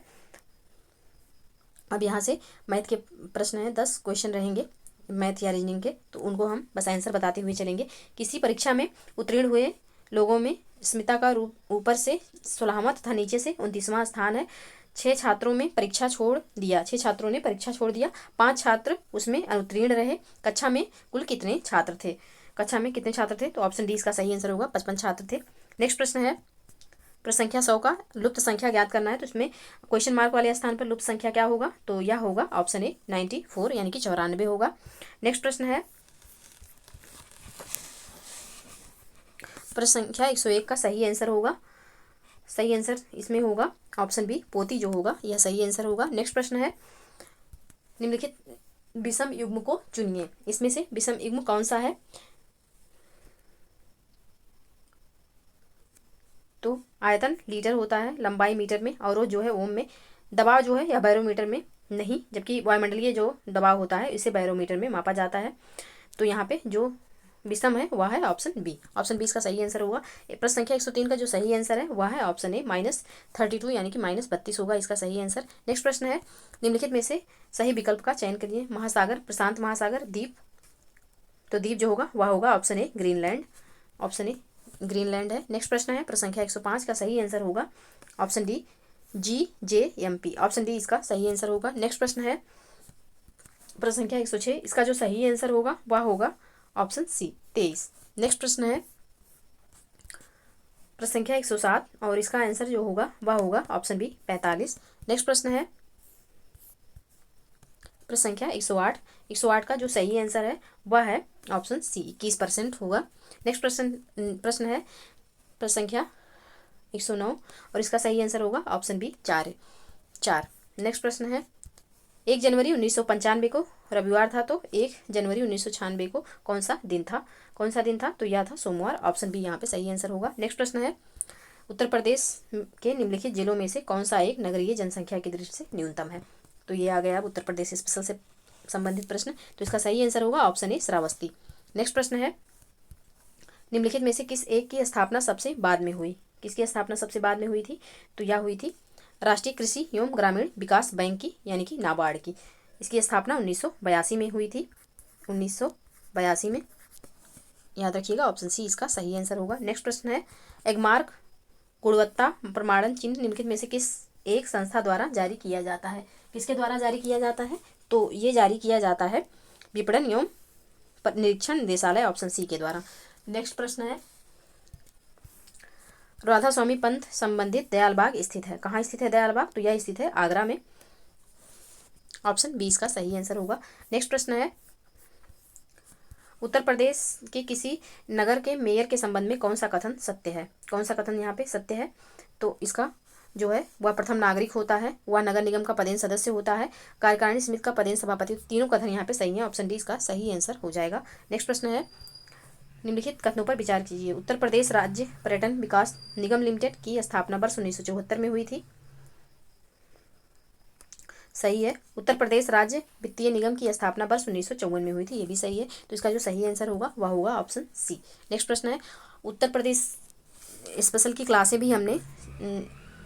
अब यहाँ से मैथ के प्रश्न है, 10 क्वेश्चन रहेंगे मैथ या रीजनिंग के, तो उनको हम बस आंसर बताते हुए चलेंगे। किसी परीक्षा में उत्तीर्ण हुए लोगों में स्मिता का रूप ऊपर से 16वां तथा नीचे से 29वां स्थान है। 6 छात्रों ने परीक्षा छोड़ दिया, 5 छात्र उसमें अनुत्तीर्ण रहे। कक्षा में कुल कितने छात्र थे, तो ऑप्शन डी इसका सही आंसर होगा, 55 छात्र थे। नेक्स्ट प्रश्न है, प्रश्न संख्या 100 का लुप्त संख्या ज्ञात करना है। तो इसमें क्वेश्चन मार्क वाले स्थान पर लुप्त संख्या क्या होगा, तो यह होगा ऑप्शन ए 94 यानी कि 94 होगा। नेक्स्ट प्रश्न है, प्रश्न संख्या 101 का सही आंसर होगा, सही आंसर इसमें होगा ऑप्शन बी पोती जो होगा यह सही आंसर होगा। नेक्स्ट प्रश्न है, निम्नलिखित विषम युग्म को चुनिए। इसमें से विषम युग्म कौन सा है, तो आयतन लीटर होता है, लंबाई मीटर में, और जो है ओम में, दबाव जो है या बैरोमीटर में नहीं, जबकि वायुमंडलीय जो दबाव होता है इसे बैरोमीटर में मापा जाता है। तो यहाँ पे जो विषम है वह है ऑप्शन बी। ऑप्शन बी इसका सही आंसर होगा। प्रश्न संख्या 103 का जो सही आंसर है वह है ऑप्शन ए -32 यानी कि -32 होगा इसका सही आंसर। नेक्स्ट प्रश्न है, निम्नलिखित में से सही विकल्प का चयन करिए। महासागर, प्रशांत महासागर, द्वीप, तो द्वीप जो होगा वह होगा option A Greenland, option A Greenland है। नेक्स्ट प्रश्न है, प्रश्न संख्या 105 का सही आंसर होगा option D GJMP, option D इसका सही आंसर होगा। नेक्स्ट प्रश्न है, प्रश्न संख्या 106, इसका जो सही आंसर होगा वह होगा ऑप्शन सी 23। नेक्स्ट प्रश्न है, प्रश्न संख्या 107 और इसका आंसर जो होगा वह होगा ऑप्शन बी 45। नेक्स्ट प्रश्न है, प्रश्न संख्या 108 का जो सही आंसर है वह है ऑप्शन सी 21% होगा। नेक्स्ट प्रश्न है, प्रश्न संख्या 109 और इसका सही आंसर होगा ऑप्शन बी 4। नेक्स्ट प्रश्न है, 1 जनवरी 1995 को रविवार था, तो 1 जनवरी 1996 को कौन सा दिन था, तो यह था सोमवार, ऑप्शन बी यहाँ पे सही आंसर होगा। नेक्स्ट प्रश्न है, उत्तर प्रदेश के निम्नलिखित जिलों में से कौन सा एक नगरीय जनसंख्या की दृष्टि से न्यूनतम है, तो ये आ गया अब उत्तर प्रदेश स्पेशल से संबंधित प्रश्न, तो इसका सही आंसर होगा ऑप्शन ए श्रावस्ती। नेक्स्ट प्रश्न है, निम्नलिखित में से किस एक की स्थापना सबसे बाद में हुई, किसकी स्थापना सबसे बाद में हुई थी, तो यह हुई थी राष्ट्रीय कृषि एवं ग्रामीण विकास बैंक की यानी कि नाबार्ड की। इसकी स्थापना 1982 में हुई थी, 1982 में, याद रखिएगा ऑप्शन सी इसका सही आंसर होगा। नेक्स्ट प्रश्न है, एगमार्क गुणवत्ता प्रमाणन चिन्ह निम्नलिखित में से किस एक संस्था द्वारा जारी किया जाता है, किसके द्वारा जारी किया जाता है, तो ये जारी किया जाता है विपणन एवं निरीक्षण निदेशालय ऑप्शन सी के द्वारा। नेक्स्ट प्रश्न है, राधा स्वामी पंथ संबंधित दयाल बाग स्थित है। कहाँ स्थित है दयाल बाग? तो यह स्थित है आगरा में। ऑप्शन 20 का सही आंसर होगा। नेक्स्ट प्रश्न है, उत्तर प्रदेश के किसी नगर के मेयर के संबंध में कौन सा कथन सत्य है? कौन सा कथन यहाँ पे सत्य है? तो इसका जो है वह प्रथम नागरिक होता है, वह नगर निगम का पदेन सदस्य होता है, कार्यकारिणी समिति का पदेन सभापति। तीनों कथन यहाँ पे सही है। ऑप्शन डी इसका सही आंसर हो जाएगा। नेक्स्ट प्रश्न है, निम्नलिखित कथनों पर विचार कीजिए। उत्तर प्रदेश राज्य पर्यटन विकास निगम लिमिटेड की स्थापना वर्ष 1974 में हुई थी। सही है। उत्तर प्रदेश राज्य वित्तीय निगम की स्थापना वर्ष 1954 में हुई थी। ये भी सही है। तो इसका जो सही आंसर होगा वह होगा ऑप्शन सी। नेक्स्ट प्रश्न है, उत्तर प्रदेश स्पेशल की क्लासें भी हमने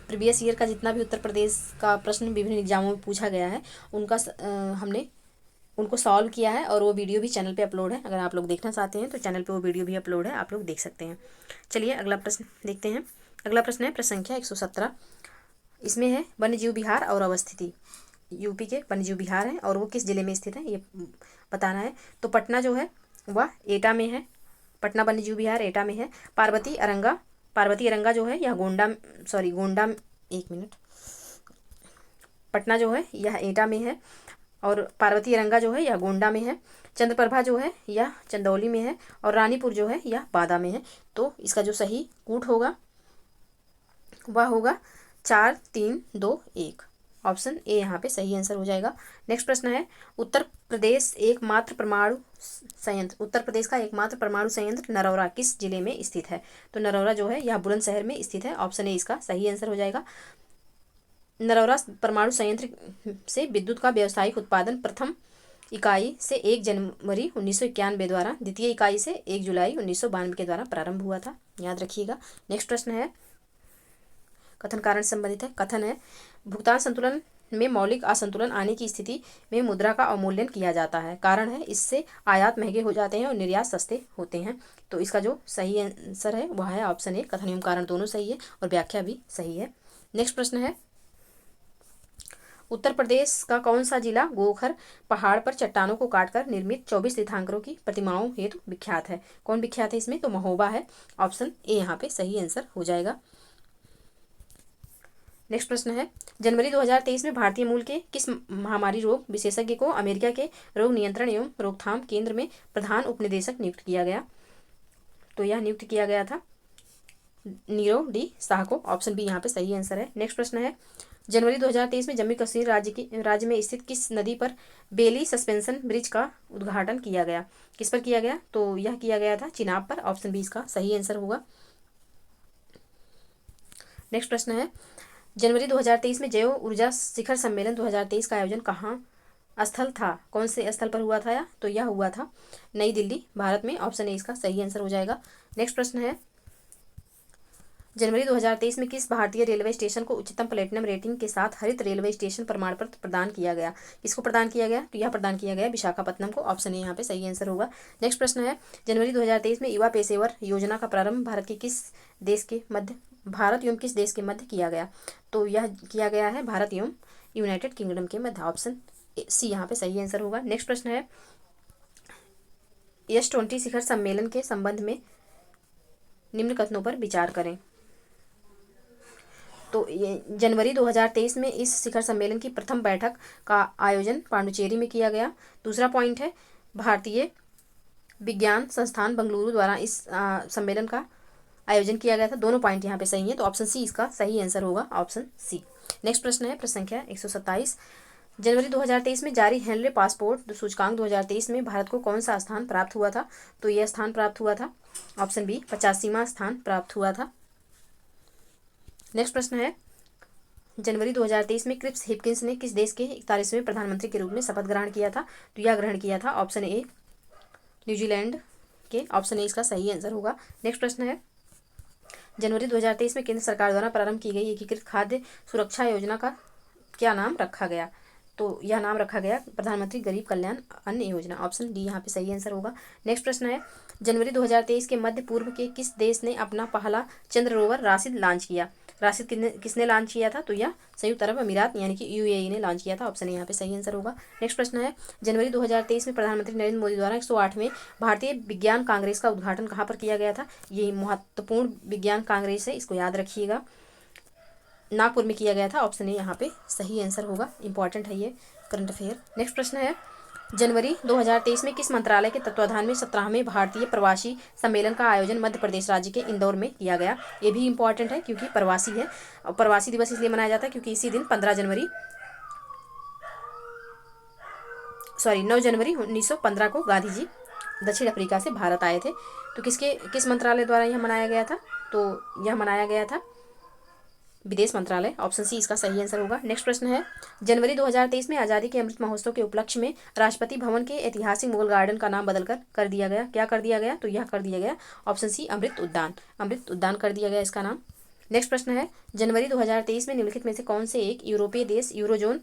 प्रीवियस ईयर का जितना भी उत्तर प्रदेश का प्रश्न विभिन्न एग्जामों में पूछा गया है उनका हमने उनको सॉल्व किया है और वो वीडियो भी चैनल पे अपलोड है। अगर आप लोग देखना चाहते हैं तो चैनल पे वो वीडियो भी अपलोड है, आप लोग देख सकते हैं। चलिए अगला प्रश्न देखते हैं। अगला प्रश्न है प्रश्न संख्या 117। इसमें है वन्यजीव विहार और अवस्थिति। यूपी के वन्यजीव विहार है और वो किस जिले में स्थित है ये बताना है। तो पटना जो है वह एटा में है। पटना वन्यजीव विहार एटा में है। पार्वती अरंगा जो है यह गोंडा एक मिनट, पटना जो है यह एटा में है और पार्वती अरंगा जो है यह गोंडा में है। चंद्रप्रभा जो है यह चंदौली में है और रानीपुर जो है यह बादा में है। तो इसका जो सही कूट होगा वह होगा 4 3 2 1। ऑप्शन ए यहाँ पे सही आंसर हो जाएगा। नेक्स्ट प्रश्न है, उत्तर प्रदेश का एकमात्र परमाणु संयंत्र नरौरा किस जिले में स्थित है? तो नरौरा जो है यह बुलंदशहर में स्थित है। ऑप्शन ए इसका सही आंसर हो जाएगा। नरौरा परमाणु संयंत्र से विद्युत का व्यावसायिक उत्पादन प्रथम इकाई से 1 जनवरी 1991 द्वारा, द्वितीय इकाई से 1 जुलाई 1992 के द्वारा प्रारंभ हुआ था, याद रखिएगा। नेक्स्ट प्रश्न है कथन कारण संबंधित है। कथन है, भुगतान संतुलन में मौलिक असंतुलन आने की स्थिति में मुद्रा का अवमूल्यन किया जाता है। कारण है इससे आयात महंगे हो जाते हैं और निर्यात सस्ते होते हैं। तो इसका जो सही आंसर है वह है ऑप्शन ए। कथन एवं कारण दोनों सही है और व्याख्या भी सही है। नेक्स्ट प्रश्न है, उत्तर प्रदेश का कौन सा जिला गोखर पहाड़ पर चट्टानों को काटकर निर्मित 24 तीर्थंकरों की प्रतिमाओं हेतु विख्यात है? कौन विख्यात है इसमें? तो महोबा है। ऑप्शन ए यहाँ पे सही आंसर हो जाएगा। नेक्स्ट प्रश्न है, जनवरी 2023 में भारतीय मूल के किस महामारी रोग विशेषज्ञ को अमेरिका के रोग नियंत्रण एवं रोकथाम केंद्र में प्रधान उपनिदेशक नियुक्त किया गया? तो यह नियुक्त किया गया था नीरव डी शाह को। ऑप्शन बी यहाँ पे सही आंसर है। नेक्स्ट प्रश्न है, जनवरी 2023 में जम्मू कश्मीर राज्य में स्थित किस नदी पर बेली सस्पेंशन ब्रिज का उद्घाटन किया गया? किस पर किया गया? तो यह किया गया था चिनाब पर। ऑप्शन बी इसका सही आंसर होगा। नेक्स्ट प्रश्न है, जनवरी 2023 में जैव ऊर्जा शिखर सम्मेलन 2023 का आयोजन कहाँ स्थल था? कौन से स्थल पर हुआ था? तो यह हुआ था नई दिल्ली, भारत में। ऑप्शन ए इसका सही आंसर हो जाएगा। नेक्स्ट प्रश्न है, जनवरी 2023 में किस भारतीय रेलवे स्टेशन को उच्चतम प्लेटिनम रेटिंग के साथ हरित रेलवे स्टेशन प्रमाण पत्र प्रदान किया गया? किसको प्रदान किया गया? तो यह प्रदान किया गया विशाखापट्टनम को। ऑप्शन ए यहाँ पे सही आंसर होगा। नेक्स्ट प्रश्न है, जनवरी 2023 में युवा पेशेवर योजना का प्रारंभ भारत एवं किस देश के मध्य किया गया? तो यह किया गया है भारत एवं यूनाइटेड किंगडम के मध्य। ऑप्शन सी यहाँ पे सही आंसर होगा। नेक्स्ट प्रश्न है, S20 शिखर सम्मेलन के संबंध में निम्न कथनों पर विचार करें। तो ये जनवरी 2023 में इस शिखर सम्मेलन की प्रथम बैठक का आयोजन पांडुचेरी में किया गया। दूसरा पॉइंट है, भारतीय विज्ञान संस्थान बेंगलुरु द्वारा इस सम्मेलन का आयोजन किया गया था। दोनों पॉइंट यहाँ पे सही है। तो ऑप्शन सी इसका सही आंसर होगा। Option C. नेक्स्ट प्रश्न है प्रश्न संख्या 127। जनवरी 2023 में जारी हेनले पासपोर्ट सूचकांक 2023 में भारत को कौन सा स्थान प्राप्त हुआ था? तो यह स्थान प्राप्त हुआ था ऑप्शन बी 85वां स्थान प्राप्त हुआ था। नेक्स्ट प्रश्न है, जनवरी 2023 में क्रिप्स हिपकिंस ने किस देश के 41वें प्रधानमंत्री के रूप में शपथ ग्रहण किया था? तो यह ग्रहण किया था ऑप्शन ए न्यूजीलैंड के। ऑप्शन ए इसका सही आंसर होगा। नेक्स्ट प्रश्न है, जनवरी 2023 में केंद्र सरकार द्वारा प्रारंभ की गई एकीकृत खाद्य सुरक्षा योजना का क्या नाम रखा गया? तो यह नाम रखा गया प्रधानमंत्री गरीब कल्याण अन्न योजना। ऑप्शन डी यहाँ पे सही आंसर होगा। नेक्स्ट प्रश्न है, जनवरी 2023 के मध्य पूर्व के किस देश ने अपना पहला चंद्र रोवर राशिद लॉन्च किया? राशिद किसने लॉन्च किया था? तो यह संयुक्त अरब अमीरात यानी कि यूएई ने लॉन्च किया था। ऑप्शन ए यहाँ पे सही आंसर होगा। नेक्स्ट प्रश्न है, जनवरी 2023 में प्रधानमंत्री नरेंद्र मोदी द्वारा 108वें भारतीय विज्ञान कांग्रेस का उद्घाटन कहाँ पर किया गया था? ये महत्वपूर्ण विज्ञान कांग्रेस है, इसको याद रखिएगा। नागपुर में किया गया था। ऑप्शन ए यहाँ पे सही आंसर होगा। इंपॉर्टेंट है ये करंट अफेयर। नेक्स्ट प्रश्न है, जनवरी 2023 में किस मंत्रालय के तत्वाधान में 17वें भारतीय प्रवासी सम्मेलन का आयोजन मध्य प्रदेश राज्य के इंदौर में किया गया? ये भी इंपॉर्टेंट है क्योंकि प्रवासी है। और प्रवासी दिवस इसलिए मनाया जाता है क्योंकि इसी दिन 9 जनवरी 1915 को गांधी जी दक्षिण अफ्रीका से भारत आए थे। तो किस मंत्रालय द्वारा यह मनाया गया था? तो यह मनाया गया था विदेश मंत्रालय। ऑप्शन सी इसका सही आंसर होगा। नेक्स्ट प्रश्न है, जनवरी 2023 में आज़ादी के अमृत महोत्सव के उपलक्ष्य में राष्ट्रपति भवन के ऐतिहासिक मुगल गार्डन का नाम बदलकर कर दिया गया। क्या कर दिया गया? तो यह कर दिया गया ऑप्शन सी अमृत उद्यान। अमृत उद्यान कर दिया गया इसका नाम। नेक्स्ट प्रश्न है, जनवरी 2023 में निम्नलिखित में से कौन से एक यूरोपीय देश यूरोजोन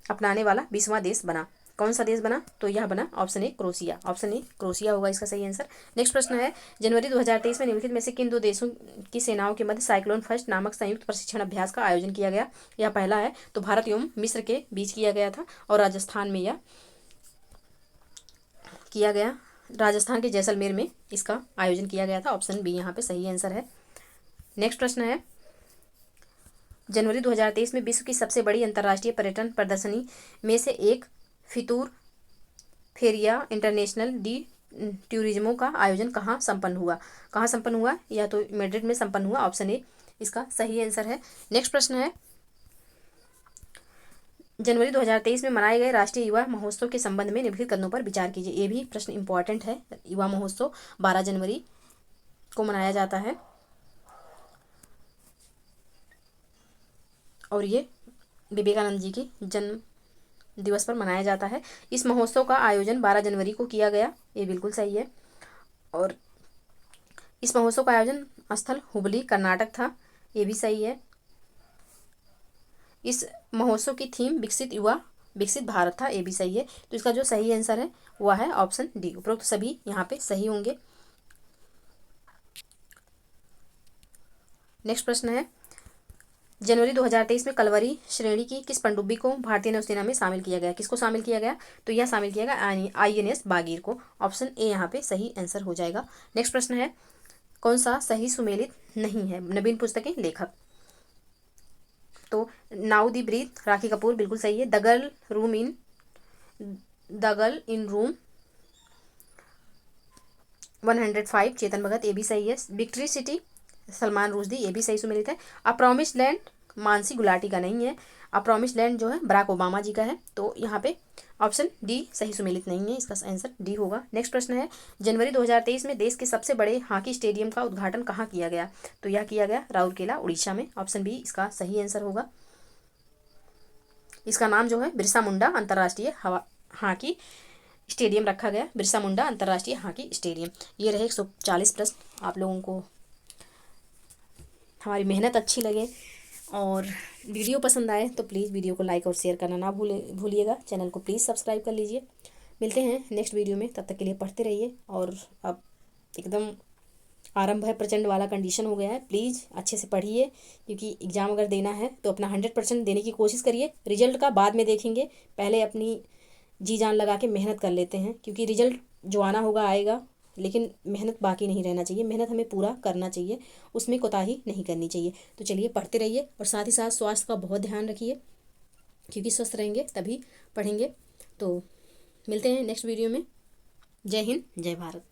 अपनाने वाला 20वां देश बना? कौन सा देश बना? तो यह बना option A crochet. Option A crochet होगा इसका सही आंसर। नेक्स्ट प्रश्न है, जनवरी 2023 में निम्नलिखित में से किन दो देशों की सेनाओं के मध्य साइक्लोन फर्स्ट नामक संयुक्त प्रशिक्षण अभ्यास का आयोजन किया गया? यह पहला है। तो भारत एवं मिस्र के बीच किया गया था और राजस्थान में यह किया गया। राजस्थान के जैसलमेर में इसका आयोजन किया गया था। ऑप्शन बी यहाँ पे सही आंसर है। नेक्स्ट प्रश्न है, जनवरी 2023 में विश्व की सबसे बड़ी अंतर्राष्ट्रीय पर्यटन प्रदर्शनी में से एक फितूर फेरिया इंटरनेशनल डी टूरिज्मो का आयोजन कहाँ संपन्न हुआ? कहाँ संपन्न हुआ? या तो मैड्रिड में संपन्न हुआ। ऑप्शन ए इसका सही आंसर है। नेक्स्ट प्रश्न है, जनवरी 2023 में मनाए गए राष्ट्रीय युवा महोत्सव के संबंध में निम्नलिखित कदमों पर विचार कीजिए। ये भी प्रश्न इंपॉर्टेंट है। युवा महोत्सव 12 जनवरी को मनाया जाता है और ये विवेकानंद जी की जन्म दिवस पर मनाया जाता है। इस महोत्सव का आयोजन 12 जनवरी को किया गया। ये बिल्कुल सही है। और इस महोत्सव का आयोजन स्थल हुबली कर्नाटक था। ये भी सही है। इस महोत्सव की थीम विकसित युवा विकसित भारत था। ये भी सही है। तो इसका जो सही आंसर है वह है ऑप्शन डी। उपरोक्त सभी यहाँ पे सही होंगे। नेक्स्ट प्रश्न है, जनवरी 2023 में कलवरी श्रेणी की किस पनडुब्बी को भारतीय नौसेना में शामिल किया गया? किसको शामिल किया गया? तो यह शामिल किया गया INS बागीर को। ऑप्शन ए यहाँ पे सही आंसर हो जाएगा। नेक्स्ट प्रश्न है, कौन सा सही सुमेलित नहीं है? नवीन पुस्तकें लेखक। तो नाउ दी ब्रीथ राखी कपूर बिल्कुल सही है। The girl in room 105 Chetan Bhagat, ये भी सही है। विक्ट्री सिटी सलमान रुश्दी, ये भी सही सुमेलित है। अ प्रॉमिस्ड लैंड मानसी गुलाटी का नहीं है। अ प्रॉमिस्ड लैंड जो है बराक ओबामा जी का है। तो यहाँ पे ऑप्शन डी सही सुमेलित नहीं है। इसका आंसर डी होगा। नेक्स्ट प्रश्न है, जनवरी 2023 में देश के सबसे बड़े हॉकी स्टेडियम का उद्घाटन कहाँ किया गया? तो यह किया गया राउरकेला उड़ीसा में। ऑप्शन बी इसका सही आंसर होगा। इसका नाम जो है बिरसा मुंडा अंतर्राष्ट्रीय हॉकी स्टेडियम रखा गया। बिरसा मुंडा अंतर्राष्ट्रीय हॉकी स्टेडियम। ये रहे 140 प्रश्न। आप लोगों को हमारी मेहनत अच्छी लगे और वीडियो पसंद आए तो प्लीज़ वीडियो को लाइक और शेयर करना ना भूलिएगा। चैनल को प्लीज़ सब्सक्राइब कर लीजिए। मिलते हैं नेक्स्ट वीडियो में, तब तक के लिए पढ़ते रहिए। और अब एकदम आरंभ है, प्रचंड वाला कंडीशन हो गया है। प्लीज़ अच्छे से पढ़िए क्योंकि एग्ज़ाम अगर देना है तो अपना 100% देने की कोशिश करिए। रिजल्ट का बाद में देखेंगे, पहले अपनी जी जान लगा के मेहनत कर लेते हैं क्योंकि रिजल्ट जो आना होगा आएगा, लेकिन मेहनत बाकी नहीं रहना चाहिए। मेहनत हमें पूरा करना चाहिए, उसमें कोताही नहीं करनी चाहिए। तो चलिए पढ़ते रहिए और साथ ही साथ स्वास्थ्य का बहुत ध्यान रखिए क्योंकि स्वस्थ रहेंगे तभी पढ़ेंगे। तो मिलते हैं नेक्स्ट वीडियो में। जय हिंद, जय भारत।